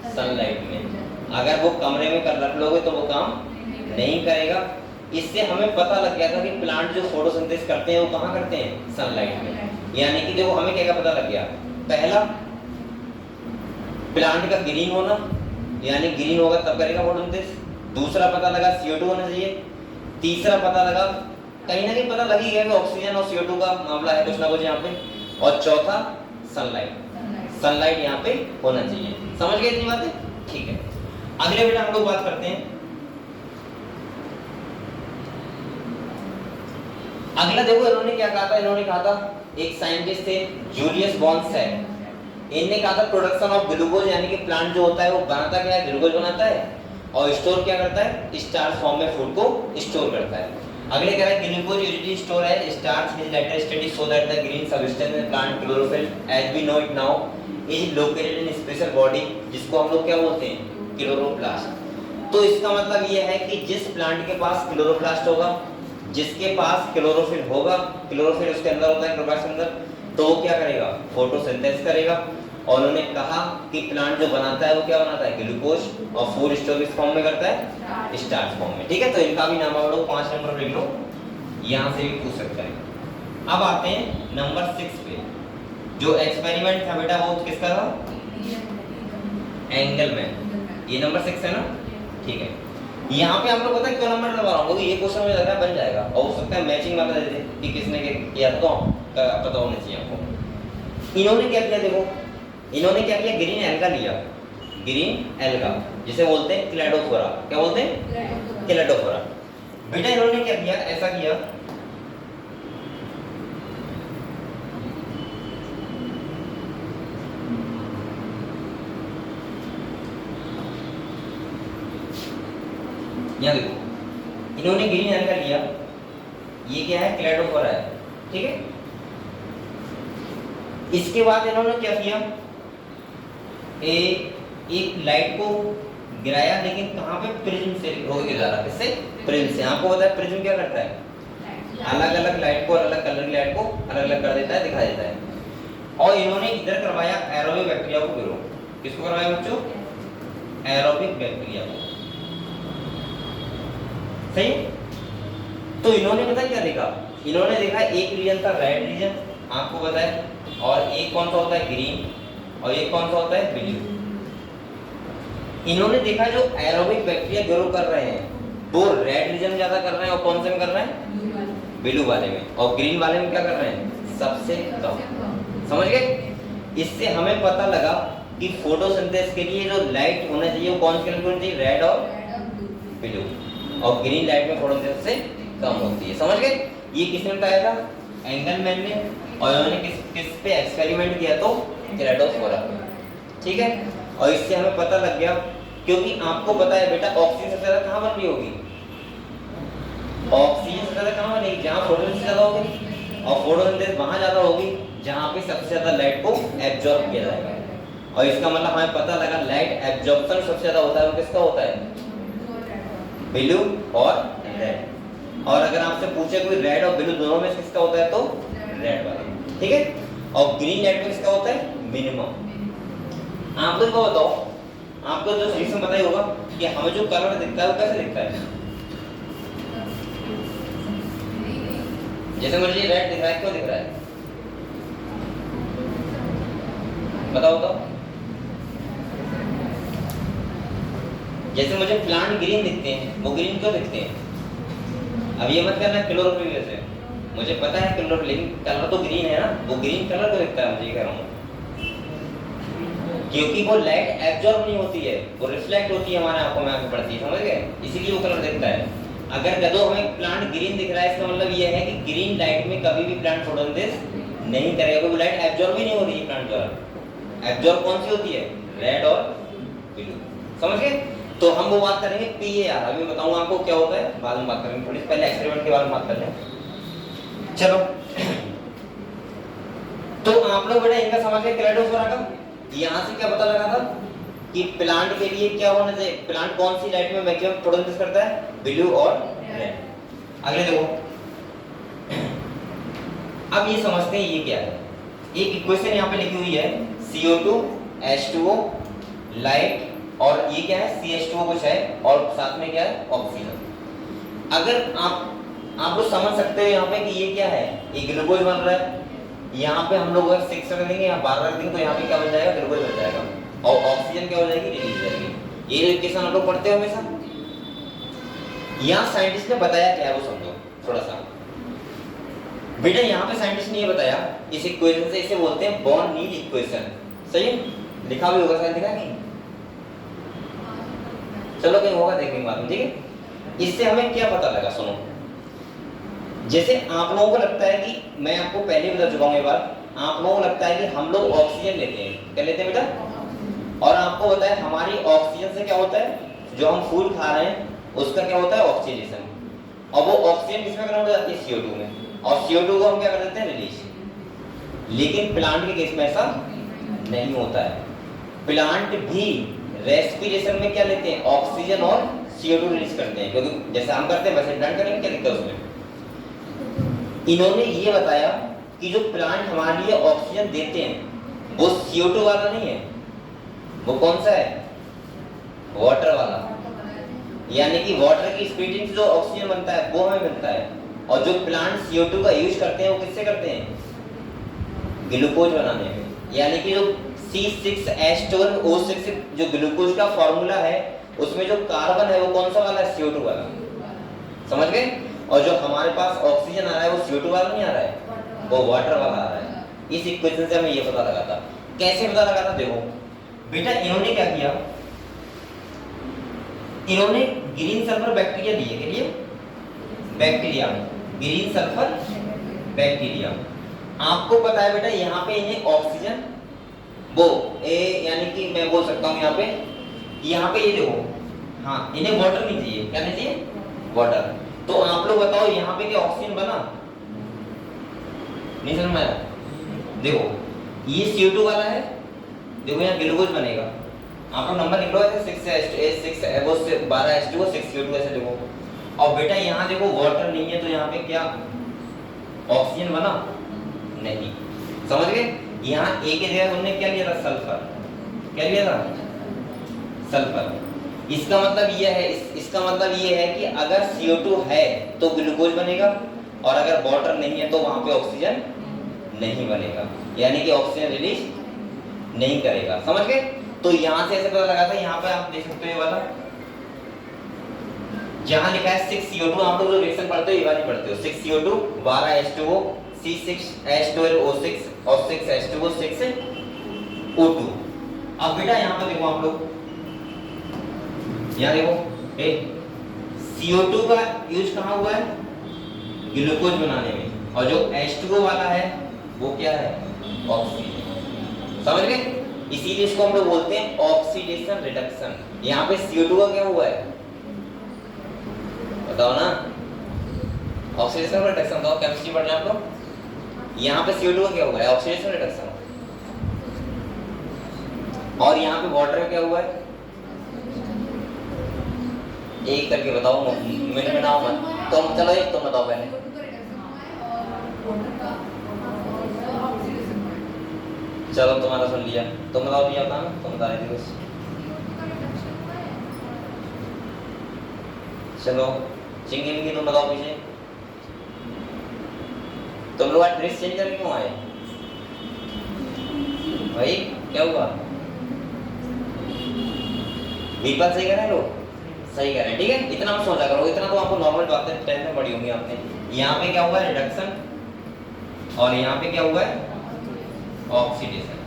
सनलाइट में। अगर वो कमरे में कर रख लोगे तो वो काम नहीं करेगा। इससे हमें पता लग गया था कि प्लांट जो फोटोसिंथेसिस करते हैं वो कहाँ करते हैं, सनलाइट में। यानी कि देखो हमें क्या पता लग गया, पहला प्लांट का ग्रीन होना, यानी ग्रीन होगा तब करेगा फोटोसिंथेसिस। दूसरा पता लगा CO2 होना चाहिए। तीसरा पता लगा, कहीं ना कहीं पता लग ही गया कि ऑक्सीजन और CO2 का मामला है कुछ ना कुछ यहाँ पे। और चौथा सनलाइट, सनलाइट यहाँ पे होना चाहिए। समझ गए इतनी बातें, ठीक है। अगले बेटा हम लोग बात करते हैं, अगला देखो इन्होंने क्या कहा था। इन्होंने कहा था, एक साइंटिस्ट थे जूलियस बॉर्नसेट, इन्होंने कहा था प्रोडक्शन ऑफ ग्लूकोज, यानी कि प्लांट जो होता है वो बनाता क्या है, ग्लूकोज बनाता है, और स्टोर क्या करता है, स्टार्च फॉर्म में फूड को स्टोर करता है। अगले कह रहा है ग्लूकोज यूजुअली स्टोर है starch is later study so that the green substance in plant chlorophyll as we know it now is located in special body, जिसको हम लोग क्या बोलते हैं, क्लोरोप्लास्ट। तो इसका मतलब ये है कि जिस प्लांट के पास क्लोरोप्लास्ट होगा, जिसके पास क्लोरोफिल होगा, क्लोरोफिल उसके अंदर होता है, क्लोरोप्लास्ट के अंदर, तो वो क्या करेगा, फोटोसिंथेसिस करेगा। और उन्होंने कहा कि प्लांट जो बनाता है वो क्या बनाता है, ग्लूकोज, और फूड स्टोर किस फॉर्म में करता है, स्टार्च फॉर्म में। ठीक है, तो इनका भी नाम आप लोग 5 नंबर लिख लो, यहाँ से भी पूछ सकते हैं। अब आते हैं नंबर 6 पे। जो एक्सपेरिमेंट था बेटा वो किसका था, एंगलमैन। ये नंबर 6 है ना, ठीक है। यहाँ पे आप लोग पता है क्यों नंबर लगा रहा हूँ, क्योंकि ये क्वेश्चन मुझे लग रहा है बन जाएगा, और हो सकता है मैचिंग में बता देते कि किसने किया, तो पता होना चाहिए आपको। इन्होंने क्या किया, देखो इन्होंने क्या किया, ग्रीन एल्गा लिया, ग्रीन एल्गा जिसे बोलते हैं क्लेडोफोरा। क्या बोलते हैं, क्लेडोफोरा। बेटा इन्होंने क्या किया, ऐसा किया, यहाँ देखो इन्होंने ग्रीन एल्गा लिया, ये क्या है, क्लेडोफोरा है, ठीक है। इसके बाद इन्होंने क्या किया, एक लाइट को गिराया, लेकिन कहाँ पे, प्रिज्म से होकर गिरा रहा, किससे, प्रिज्म से। आपको पता है प्रिज्म क्या करता है, अलग अलग लाइट को, अलग अलग कलर की लाइट को अलग अलग कर देता है, दिखा देता है। और इन्होंने इधर करवाया एरोबिक बैक्टीरिया को ग्रो, किसको करवाया बच्चों, एरोबिक बैक्टीरिया को, सही। तो इन्होंने पता क्या देखा, इन्होंने देखा एक रीजन था रेड रीजन, आपको पता है, और एक कौन सा होता है, ग्रीन, और एक कौन सा होता है, ब्लू। इन्होंने देखा जो एरोबिक बैक्टीरिया ग्रो कर रहे हैं वो रेड रीजन में ज्यादा कर रहे हैं, और कौन से में कर रहे हैं, ब्लू वाले में, और ग्रीन वाले में क्या कर रहे हैं, सबसे कम। समझ गए। इससे हमें पता लगा कि फोटोसिंथेसिस के लिए जो लाइट होना चाहिए वो कौन सी कलर की होनी चाहिए, रेड और ब्लू, और ग्रीन लाइट में फोटोसिंथेसिस से कम होती है। समझ गए। ये किसने बताया था, एंगलमैन ने, और उन्होंने किस पे एक्सपेरिमेंट किया, तो क्लेडोफोरा पे, ठीक है। और इससे हमें पता लग गया, क्योंकि आपको पता है बेटा ऑक्सीजन सबसे ज्यादा कहाँ बन रही होगी, ऑक्सीजन सबसे ज्यादा कहाँ बनेगी, जहाँ फोटोसिंथेसिस ज्यादा होगी, और फोटोसिंथेसिस वहाँ ज्यादा होगी जहाँ पे सबसे ज्यादा लाइट को एब्जॉर्ब किया जाएगा। और इसका मतलब हमें पता लगा लाइट एब्जॉर्प्शन सबसे ज्यादा होता है, वो किसका होता है, ब्लू और रेड। और अगर आपसे पूछे कोई रेड और ब्लू दोनों में किसका होता है, तो रेड वाला, ठीक है। और ग्रीन लाइट में किसका होता है, मिनिमम। आप लोग को बताओ, आपको जो फिजिक्स में पता ही होगा कि हमें जो कलर दिखता है वो कैसे दिखता है, जैसे मुझे ये रेड दिख रहा है, क्यों दिख रहा है, बताओ तो। जैसे मुझे प्लांट ग्रीन दिखते हैं, वो ग्रीन क्यों दिखते हैं, अब ये मत करना क्लोरोफिल से, मुझे पता है क्लोरोफिल, लेकिन कलर तो ग्रीन है ना, वो ग्रीन कलर क्यों दिखता है, मुझे ये कह रहा हूँ, क्योंकि वो लाइट एब्जॉर्ब नहीं होती है, वो रिफ्लेक्ट होती है, हमारे आंखों में आके पड़ती है, समझ गए, इसीलिए वो कलर दिखता है। अगर कह दो हमें प्लांट ग्रीन दिख रहा है, इसका मतलब ये है कि ग्रीन लाइट में कभी भी प्लांट फोटोसिंथेसिस नहीं करेगा, वो लाइट एब्जॉर्ब ही नहीं हो रही है प्लांट द्वारा। एब्जॉर्ब कौन सी होती है, रेड और ब्लू, समझ गए। तो हम वो बात करेंगे पीएआर, अभी बताऊंगा आपको क्या होता है, बाद में बात करेंगे, थोड़ी पहले एक्सपेरिमेंट के बारे में बात कर लें। चलो, तो आप लोग बेटा इनका समझ गए क्लेडोफोरा का। यहाँ से क्या पता लगा था कि प्लांट के लिए क्या होना चाहिए, प्लांट कौन सी लाइट में मैक्सिमम फोटोसिंथेसिस करता है, ब्लू और रेड। अगले देखो, अब ये समझते हैं ये क्या है। एक इक्वेशन यहाँ पे लिखी हुई है, CO2 H2O लाइट, और ये क्या है, CH2O कुछ है, और साथ में क्या है, ऑक्सीजन। अगर आप लोग समझ सकते हो यहाँ पे कि ये क्या है, ये ग्लूकोज बन रहा है, यहाँ पे हम लोग अगर 6 रख देंगे या 12 रख देंगे तो यहाँ पे क्या बन जाएगा, ग्लूकोज बन जाएगा, और ऑक्सीजन क्या हो जाएगी, रिलीज हो जाएगी। ये इक्वेशन हम लोग पढ़ते हो हमेशा। यहाँ साइंटिस्ट ने बताया क्या है वो समझो थोड़ा सा बेटा। यहाँ पे साइंटिस्ट ने ये बताया, इस इक्वेशन से, इसे बोलते हैं बॉर्न नील इक्वेशन, सही है, लिखा भी होगा, शायद लिखा नहीं, चलो कहीं होगा, देखेंगे बाद में, ठीक है। इससे हमें क्या पता लगा, सुनो। जैसे आप लोगों को लगता है कि, मैं आपको पहले बता चुका हूं ये बात, आप लोगों को लगता है कि हम लोग ऑक्सीजन लेते हैं, क्या लेते हैं बेटा, और आपको बताया हमारी ऑक्सीजन से क्या होता है, जो हम फूड खा रहे हैं उसका क्या होता है, ऑक्सीडेशन, और वो ऑक्सीजन किसमें कन्वर्ट हो जाती है, CO2 में, और CO2 को हम क्या कर देते हैं, रिलीज। लेकिन प्लांट के केस में ऐसा नहीं होता है, प्लांट भी रेस्पिरेशन में क्या लेते हैं, ऑक्सीजन और CO2 रिलीज करते हैं, क्योंकि जैसे हम करते हैं वैसे प्लांट करेंगे, क्या दिक्कत है उसमें। इन्होंने ये बताया कि जो प्लांट हमारे लिए ऑक्सीजन देते हैं वो CO2 वाला नहीं है, वो कौन सा है, वाटर वाला, यानी कि वाटर की स्प्लिटिंग से जो ऑक्सीजन बनता है वो हमें मिलता है, और जो प्लांट CO2 का यूज करते हैं वो किससे करते हैं, ग्लूकोज बनाने में, यानी कि जो C6H12O6 जो ग्लूकोज का फॉर्मूला है उसमें जो कार्बन है वो कौन सा वाला है, CO2 वाला, समझ गए। और जो हमारे पास ऑक्सीजन आ रहा है वो CO2 वाला नहीं आ रहा है, वो वाटर वाला आ रहा है। इस इक्वेशन से हमें ये पता लगा था। कैसे पता लगा था, देखो बेटा, इन्होंने क्या किया, इन्होंने ग्रीन सल्फर बैक्टीरिया दिए, के लिए बैक्टीरिया, ग्रीन सल्फर बैक्टीरिया। आपको पता है बेटा यहाँ पे इन्हें ऑक्सीजन, वो यानी कि मैं बोल सकता हूँ यहाँ पे ये देखो, हाँ इन्हें वाटर नहीं चाहिए, क्या नहीं चाहिए, वाटर। तो आप लोग बताओ यहाँ पे क्या ऑक्सीजन बना? नहीं समझ में आया? देखो ये CO2 वाला है, देखो यहाँ ग्लूकोज बनेगा। आप लोग नंबर लिख लो ऐसे 6 वो 12 H2O 6 CO2 ऐसे देखो। और बेटा यहाँ देखो वाटर नहीं है तो यहाँ पे क्या ऑक्सीजन बना? नहीं। समझ गए? यहाँ A के जगह उन्होंने क्या लिया था? सल्फर। क्या लिया था? सल्फर। इसका मतलब ये है, इसका मतलब ये है कि अगर CO2 है तो ग्लूकोज बनेगा और अगर वाटर नहीं है तो वहां पे ऑक्सीजन नहीं बनेगा, यानी कि ऑक्सीजन रिलीज नहीं करेगा। समझ गए? तो यहां से ऐसे पता लगा था, यहाँ पे आप देख सकते हो ये वाला जहां लिखा है 6CO2, आप लोग जो रिएक्शन पढ़ते हो ये वाली पढ़ते हो, 6CO2 12 H2O C6H12O6 और 6 H2O 6 O2। अब बेटा यहाँ पे देखो आप लोग, यहाँ देखो CO2 का यूज कहाँ हुआ है? ग्लूकोज बनाने में। और जो H2O वाला है वो क्या है? ऑक्सीजन। समझ गए? इसीलिए इसको हम लोग बोलते हैं ऑक्सीडेशन रिडक्शन। यहाँ पे CO2 का क्या हुआ है बताओ ना? Oxidation reduction. तो केमिस्ट्री पढ़ रहे हैं आप लोग। यहाँ पे CO2 का क्या हुआ है? Oxidation reduction. और यहाँ पे वाटर का क्या हुआ है? एक करके बताओ, मिनट में ना मत। तुम चलो एक तुम बताओ पहले। चलो तुम्हारा सुन लिया, तुम बताओ दिया था ना, तुम बता रहे थे कुछ। चलो चिंगी की तुम बताओ पीछे। तुम लोग आज ड्रेस चेंज करके क्यों आए भाई? क्या हुआ? बीपल सही कह रहे हैं लोग? सही कह रहे हैं, ठीक है। इतना मत सोचा करो, इतना तो आपको नॉर्मल बातें टेंथ में पढ़ी होंगी आपने। यहाँ पे क्या हुआ है? रिडक्शन। और यहाँ पे क्या हुआ है? ऑक्सीडेशन।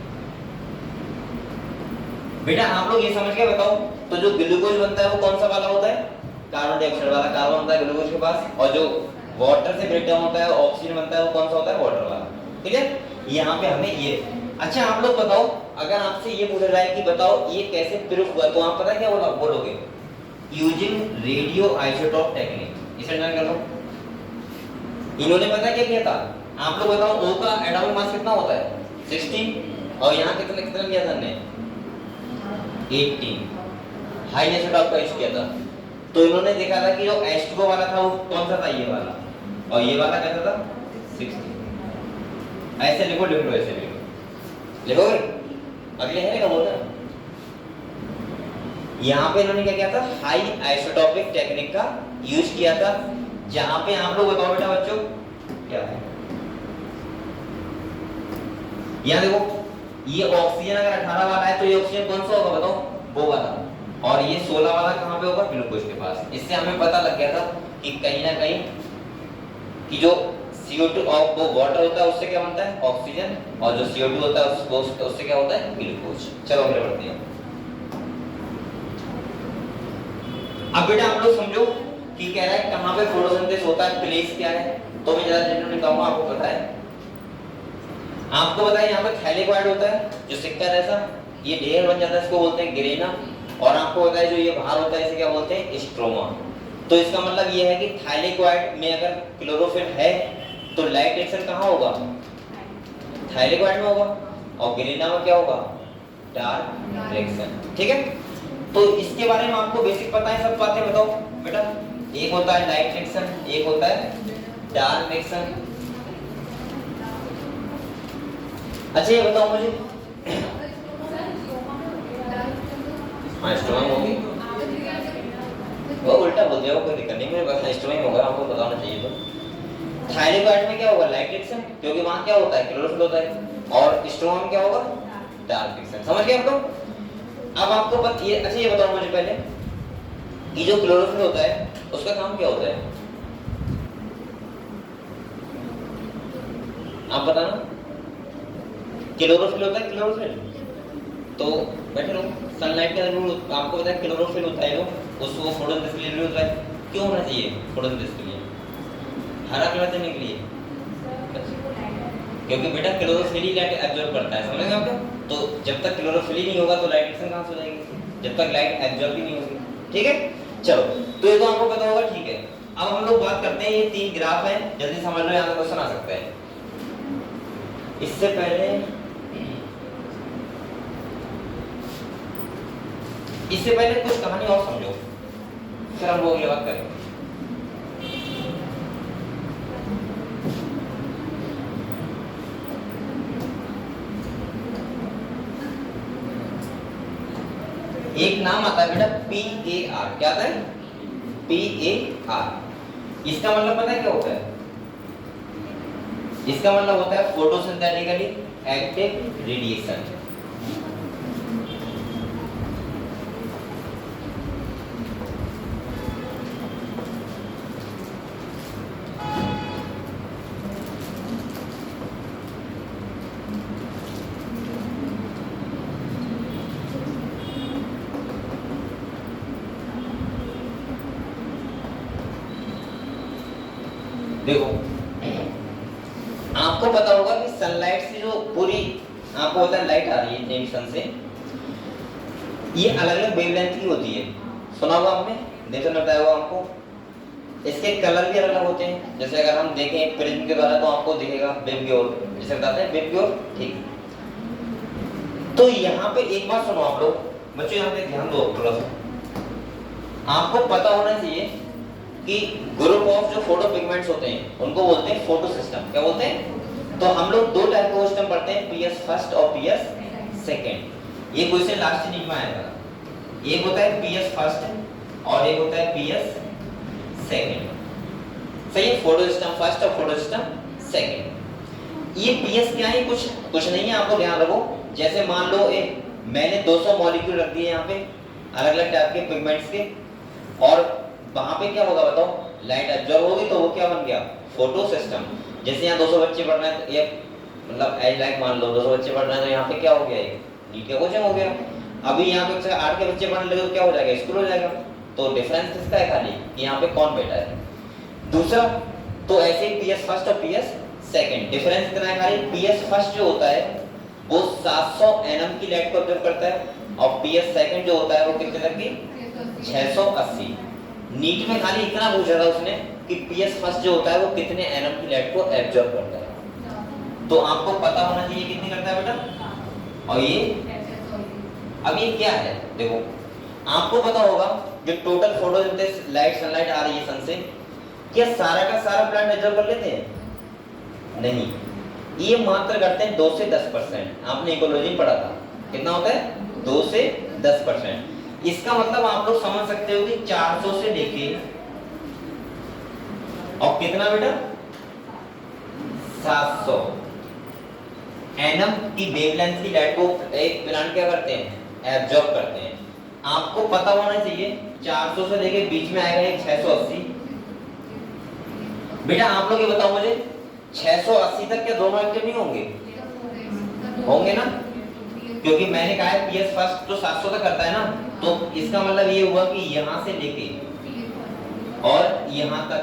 बेटा आप लोग ये समझ के बताओ, तो जो ग्लूकोज बनता है वो कौन सा वाला होता है? कार्बन डाइऑक्साइड वाला। कार्बन होता है ग्लूकोज के पास। और जो वाटर से ब्रेक डाउन होता है ऑक्सीजन बनता है वो कौन सा होता है? वाटर वाला। ठीक है, यहाँ पे हमें ये। अच्छा आप लोग बताओ, अगर आपसे ये पूछा जाए कि बताओ ये कैसे प्रूफ हुआ, तो आप पता है क्या बोलोगे? Using radio isotope technique. इसे जान कर लो। इन्होंने पता क्या किया था? आप लोग बताओ O का एटॉमिक मास कितना होता है? 16। और यहाँ कितना कितना लिया था हमने? 18। हाई आइसोटोप का यूज किया था। तो इन्होंने देखा था कि जो H2O वाला था वो कौन सा था? ये वाला। और ये वाला कैसा था? 16। ऐसे लिखो, लिख लो, ऐसे लिखो। लिखोगे? अगले है क्या बोलना? यहाँ पे इन्होंने क्या किया था? हाई आइसोटोपिक टेक्निक का यूज किया था। जहां पे आप लोग बताओ बेटा बच्चों क्या है? यहाँ देखो, ये ऑक्सीजन अगर 18 वाला है तो ये ऑक्सीजन कौन सा होगा बताओ? वो वाला। और ये 16 वाला कहाँ पे होगा? ग्लूकोज के पास। इससे हमें पता लग गया था कि कहीं ना कहीं कि जो CO2 और वो वाटर होता है उससे क्या बनता है? ऑक्सीजन। और जो CO2 होता है उससे क्या होता है? ग्लूकोज। चलो आगे बढ़ते हैं। अब बेटा आप लोग समझो कि कह रहा है कहाँ पे फोटोसिंथेसिस होता है, प्लेस क्या है? तो मैं जरा जनरली कहूँगा, आपको पता है? आपको पता है यहाँ पे थैलेक्वाइड होता है जो सिक्का जैसा, ये ढेर बन जाता है, इसको बोलते हैं ग्रेना। और आपको पता है जो ये बाहर होता है इसे क्या बोलते हैं? स्ट्रोमा। तो इसका मतलब ये है कि थैलेक्वाइड में अगर क्लोरोफिल है तो लाइट एक्शन कहाँ होगा? थैलेक्वाइड में होगा। और ग्रेना में क्या होगा? Dark action. ठीक है, तो इसके बारे में आपको बेसिक पता है, सब बातें बताओ बेटा। एक होता है लाइट एक्शन, एक होता है डार्क एक्शन। अच्छा ये बताओ मुझे, हाँ स्ट्रोमा होगी, वो उल्टा बोल दिया, वो कोई दिक्कत नहीं, मुझे बस स्ट्रोमा होगा, आपको बताना चाहिए। तो थायराइड में क्या होगा? लाइट एक्शन, क्योंकि वहां क्या होता है? क्लोरोफिल होता है। और स्ट्रोमा में क्या होगा? Dark action. समझ गए आप लोग? अब आपको पता ये, अच्छा ये बताओ मुझे पहले, ये जो क्लोरोफिल होता है उसका काम क्या होता है? आप बताना। क्लोरोफिल होता है, क्लोरोफिल तो बैठे रहो, सनलाइट का रूल आपको पता है, क्लोरोफिल होता है वो, उसको फोटोसिंथेसिस के लिए होता है। क्यों होना चाहिए फोटोसिंथेसिस के लिए? हरा कलर देने के लिए, क्योंकि बेटा क्लोरोफिल ही लाइट एब्जॉर्ब करता है। समझ गए आप लोग? तो जब तक क्लोरोफिल ही नहीं होगा तो लाइट एक्शन कहाँ से हो जाएगी? जब तक लाइट एब्जॉर्ब ही नहीं होगी। ठीक है, चलो तो ये तो आपको पता होगा। ठीक है, अब हम लोग बात करते हैं, ये 3 ग्राफ है, जल्दी समझ लो, यहाँ पे क्वेश्चन आ सकता है। इससे पहले कुछ कहानी और समझो, फिर हम लोग ये बात करेंगे। एक नाम आता है बेटा PAR, क्या आता है? PAR। इसका मतलब पता है क्या होता है? इसका मतलब होता है फोटोसिंथेटिकली एक्टिव रेडिएशन। देखो, आपको पता होगा कि सनलाइट से जो पूरी आपको होता है लाइट आ रही है सन से, ये अलग अलग वेवलेंथ की होती है। सुना होगा आपने, देखो ना, बताया होगा आपको। इसके कलर भी अलग अलग होते हैं। जैसे अगर हम देखें प्रिज्म के द्वारा तो आपको दिखेगा विबग्योर, जैसे बताते हैं विबग्योर, ठीक। तो यहाँ पे एक बात सुनो आप लोग बच्चों, यहाँ पे ध्यान दो थोड़ा सा। आपको पता होना चाहिए कि ग्रुप ऑफ जो फोटो पिगमेंट्स होते हैं उनको बोलते हैं फोटो सिस्टम। क्या बोलते हैं? तो हम लोग 2 टाइप का सिस्टम पढ़ते हैं, PS फर्स्ट और PS सेकंड। ये क्वेश्चन लास्ट नीट में आएगा। एक होता है PS फर्स्ट और एक होता है PS सेकंड। सही है, फोटो सिस्टम फर्स्ट और फोटो सिस्टम सेकंड। ये PS क्या है? कुछ नहीं है, आपको ध्यान रखो। जैसे मान लो मैंने 200 मॉलिक्यूल रख दिए यहाँ पे अलग अलग टाइप के पिगमेंट्स के, और वहां पे क्या होगा बताओ? लाइट एब्जॉर्ब होगी, तो वो क्या बन गया? Photo system. जैसे यहाँ 200 बच्चे पढ़ रहे हैं, तो ये मतलब एज लाइक मान लो 200 बच्चे पढ़ रहे हैं, तो यहाँ पे क्या हो गया? नीट का क्वेश्चन हो गया। अभी यहाँ पे 8 के बच्चे पढ़ने लगे तो क्या हो जाएगा? स्कूल हो जाएगा। तो डिफरेंस किसका है? खाली कि यहाँ पे कौन बैठा है। दूसरा, तो ऐसे ही PS फर्स्ट और PS सेकंड, डिफरेंस इतना है खाली, PS फर्स्ट जो होता है वो 700 nm की लाइट को ऑब्जर्व करता है, और PS सेकंड जो होता है वो कितने तक की? 680। नीट में खाली इतना पूछा था उसने कि PS फर्स्ट जो होता है वो कितने nm की लाइट को एब्जॉर्ब करता है। तो आपको पता होना चाहिए कितनी करता है बेटा। और ये अब ये क्या है? देखो, आपको पता होगा जो टोटल फोटोसिंथेसिस लाइट सनलाइट आ रही है सन से, क्या सारा का सारा प्लांट एब्जॉर्ब कर लेते हैं? नहीं, ये मात्र करते हैं 2 से 10%। आपने इकोलॉजी में पढ़ा था, कितना होता है? 2 से 10%। इसका मतलब आप लोग समझ सकते हो कि 400 से लेके और कितना बेटा? 700 nm की वेवलेंथ की लाइट को एक प्लांट क्या करते हैं? एब्जॉर्ब करते हैं। आपको पता होना चाहिए 400 से लेके बीच में आएगा एक 680। बेटा आप लोग ये बताओ मुझे, 680 तक क्या दोनों एक्टिव नहीं होंगे? होंगे ना, क्योंकि मैंने कहा है PS फर्स्ट तो 700 तक करता है ना, तो इसका मतलब ये हुआ कि यहां से लेके और यहां तक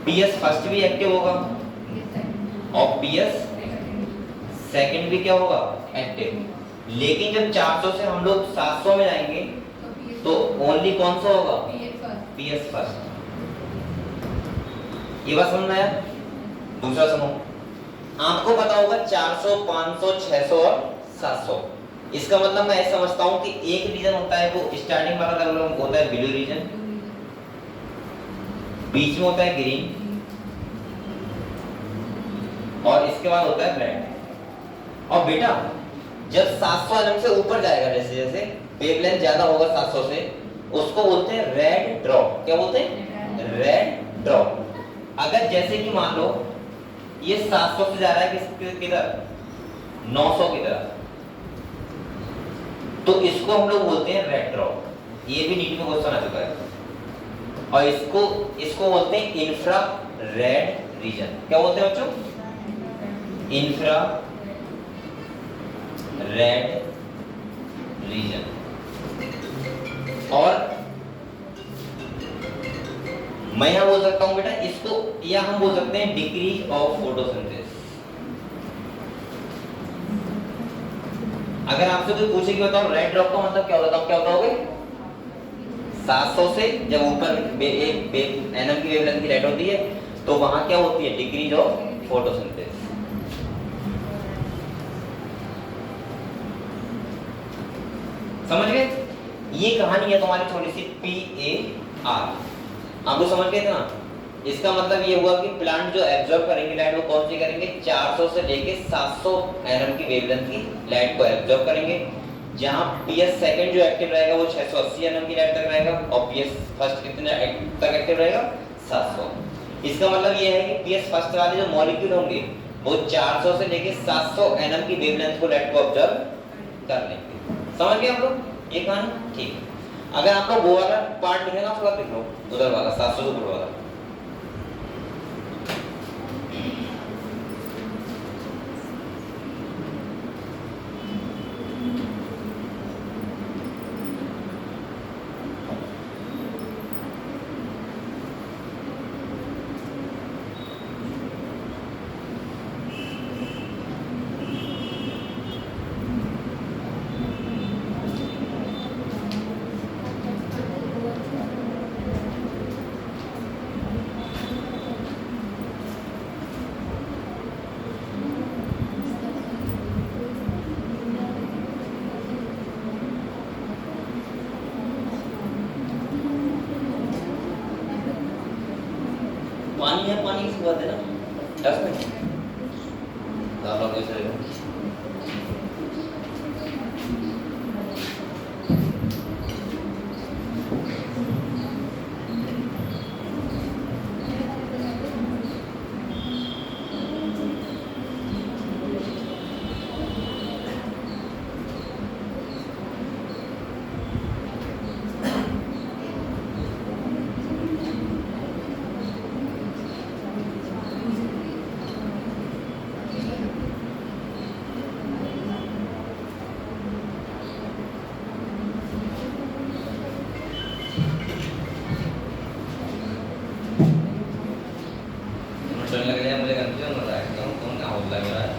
PS फर्स्ट भी एक्टिव होगा और PS सेकंड भी क्या होगा? एक्टिव। लेकिन जब 400 से हम लोग 700 में जाएंगे तो ओनली कौन सा होगा? PS first. ये बात समझ में आया? दूसरा सुनो, आपको पता होगा 400, 500, 600 और 700। इसका मतलब मैं ऐसा समझता हूं कि एक रीजन होता है वो स्टार्टिंग वाला लेवल होता है ब्लू रीजन, बीच में होता है ग्रीन, और इसके बाद होता है रेड। और बेटा जब 700 nm से ऊपर जाएगा, जैसे जैसे वेवलेंथ ज्यादा होगा 700 से, उसको बोलते हैं रेड ड्रॉप। क्या बोलते हैं? Red drop. अगर जैसे कि मान लो ये 700 से जा रहा है किधर? 900 की तरफ, तो इसको हम लोग बोलते हैं रेड ड्रॉप। ये भी नीट में क्वेश्चन आ चुका है। और इसको बोलते हैं इंफ्रा रेड रीजन। क्या बोलते हैं बच्चों? Infra red region. और मैं यहां बोल सकता हूं बेटा इसको, या हम बोल सकते हैं डिक्रीज ऑफ फोटोसिंथेसिस। अगर आपसे कोई पूछे कि बताओ रेड ड्रॉप का मतलब क्या होता है, क्या बताओगे? 700 से जब ऊपर एनएम की वेवलेंथ की लाइट होती है तो वहां क्या होती है, डिक्रीज ऑफ फोटोसिंथेसिस। समझ गए? ये कहानी है तुम्हारी थोड़ी सी PAR, आपको समझ गए ना? इसका मतलब ये हुआ कि प्लांट जो एब्जॉर्ब करेंगे लाइट वो कौन सी करेंगे, 400 से लेके 700 एनएम की वेवलेंथ की लाइट को एब्जॉर्ब करेंगे। जहां PS सेकंड जो एक्टिव रहेगा वो 680 एनएम की लाइट तक रहेगा और PS फर्स्ट कितने तक एक्टिव रहेगा, 700। इसका मतलब ये है कि PS फर्स्ट वाले जो मॉलिक्यूल होंगे वो 400 से लेके 700 एनएम की वेवलेंथ को लाइट को ऑब्जर्व कर लेंगे। समझ गए आप लोग ये कहानी? ठीक है। अगर आपको वो वाला पार्ट लिखना है थोड़ा लिख लो, उधर वाला 700 से ऊपर वाला। पानी है, पानी किसको कहते हैं ना, 10 मिनट दादा कैसे रहेगा? डर लग रहा है मुझे, कंफ्यूजन हो रहा है कौन कौन कहाँ होता है मेरा।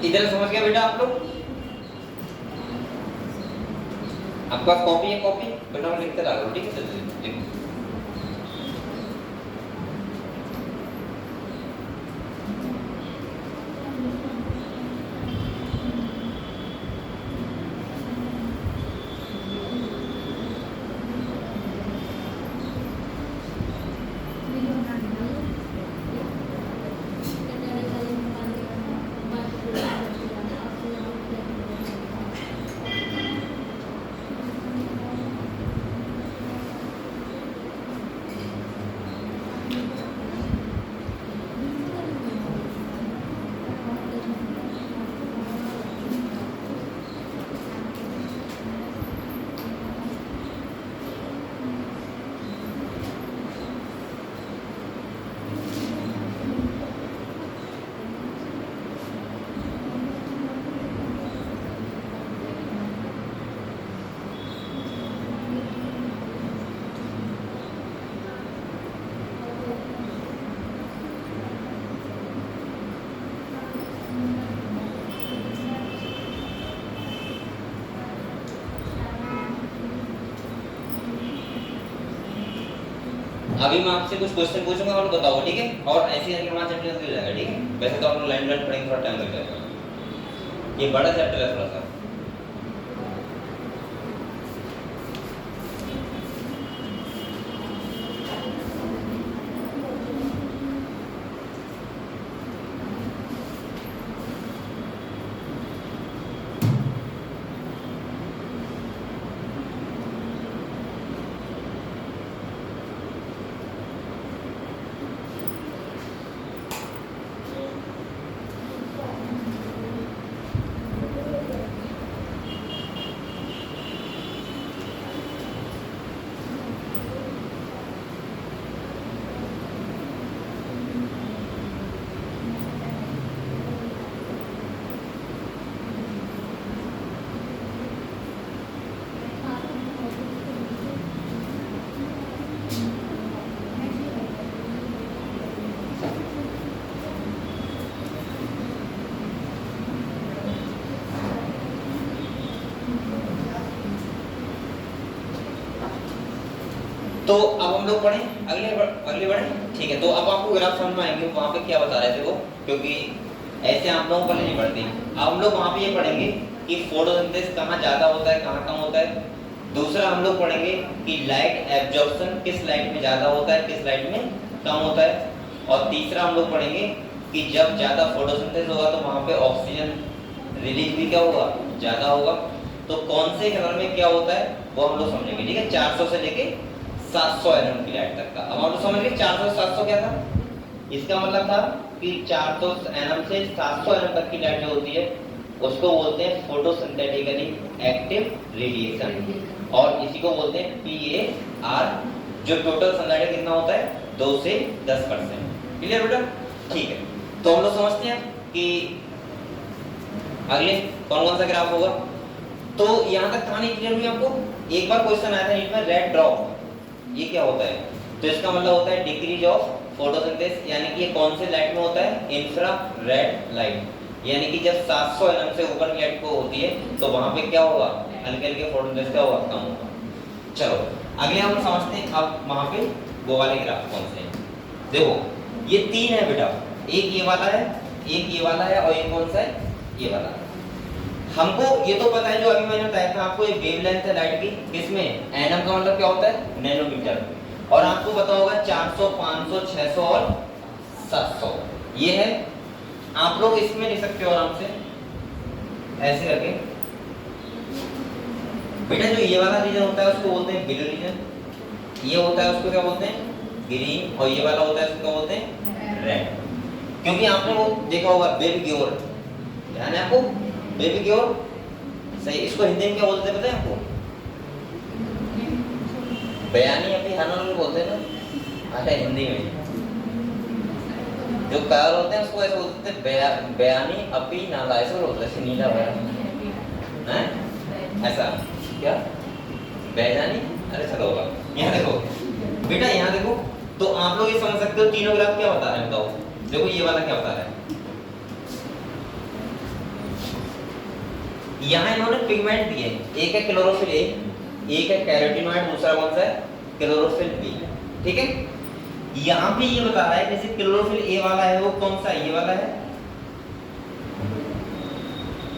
इधर समझ गया बेटा आप लोग? आपके पास कॉपी है, कॉपी बेटा लिखते रहो, ठीक है? लिखो। अभी मैं आपसे कुछ क्वेश्चन पूछूंगा और बताओ, ठीक है? और ऐसे करके हमारा चैप्टर हो जाएगा, ठीक है? वैसे तो आप लोग लाइन लाइन पढ़ेंगे, थोड़ा टाइम लग जाएगा, ये बड़ा चैप्टर है थोड़ा सा। तो अब हम लोग पढ़ें, अगले बढ़े, ठीक है। तो अब आपको ग्राफ समझ में आएंगे वहाँ पे क्या बता रहे थे वो, क्योंकि ऐसे आप लोगों को पहले नहीं पढ़ती। अब हम लोग वहाँ पे ये पढ़ेंगे कि फोटोसिंथेसिस कहाँ ज़्यादा होता है, कहाँ कम होता है। दूसरा हम लोग पढ़ेंगे कि लाइट एब्जॉर्प्शन किस लाइट में ज़्यादा होता है, किस लाइट में कम होता है। और तीसरा हम लोग पढ़ेंगे कि जब ज़्यादा फोटोसिंथेसिस होगा तो वहाँ पे ऑक्सीजन रिलीज भी क्या होगा, ज़्यादा होगा। तो कौन से कलर में क्या होता है वो हम लोग समझेंगे, ठीक है। 400 से लेके 700 एनएम की लाइट तक का। अब हम लोग समझ गए 400 से 700 क्या था। इसका मतलब था कि 400 एनएम से 700 एनएम तक की लाइट जो होती है उसको बोलते हैं फोटोसिंथेटिकली एक्टिव रेडिएशन, और इसी को बोलते हैं PAR, जो टोटल सनलाइट कितना होता है 2 से 10%। क्लियर बेटा, ठीक है। तो हम लोग समझते हैं कि अगले कौन कौन सा ग्राफ होगा। तो यहाँ तक कहानी क्लियर हुई आपको। एक बार क्वेश्चन आया था नीट में, रेड ड्रॉप ये क्या होता है। तो इसका मतलब होता है डिक्रीज ऑफ फोटोसिंथेसिस, यानी कि ये कौन से लाइट में होता है, इंफ्रा रेड लाइट। यानी कि जब 700 एनएम से ऊपर की लाइट को होती है तो वहां पे क्या होगा, हल्के हल्के फोटोसिंथेसिस क्या होगा, कम होगा। चलो अगले हम समझते हैं अब वहां पे वो वाले ग्राफ कौन से हैं। देखो ये 3 है बेटा, एक ये वाला है, एक ये वाला है, और ये कौन सा है, ये वाला। हमको ये तो पता है जो अभी मैंने बताया था आपको, एक वेवलेंथ है लाइट की, किसमें, एनएम का मतलब क्या होता है, नैनोमीटर। और आपको पता होगा 400, 500, 600 और 700 ये है। आप लोग इसमें लिख सकते हो आराम से ऐसे करके। बेटा जो ये वाला रीजन होता है उसको बोलते हैं ब्लू रीजन, ये होता है उसको क्या बोलते हैं, ग्रीन, और ये वाला होता है उसको क्या बोलते हैं, रेड। क्योंकि आपने वो देखा होगा बेबी ग्योर, ध्यान है आपको, बेबी ग्योर सही, इसको हिंदी में क्या बोलते हैं पता है आपको, बयानी अपनी हर में बोलते हैं ना। अच्छा हिंदी में जो कलर होते हैं उसको ऐसे बोलते हैं बयानी अपी नाला, ऐसे बोलते हैं, नीला बयानी हैं ऐसा क्या, बयानी। अरे चलो होगा। यहाँ देखो बेटा, यहाँ देखो, तो आप लोग ये समझ सकते हो तीनों ग्राफ क्या बता रहे हैं बताओ। देखो ये वाला क्या बता रहा है, यहाँ इन्होंने पिगमेंट दिए, एक है क्लोरोफिल ए, एक है कैरोटीनॉइड, दूसरा कौन सा है, क्लोरोफिल बी, ठीक है। यहाँ पे ये बता रहा है जैसे क्लोरोफिल ए वाला है वो कौन सा, ये वाला है,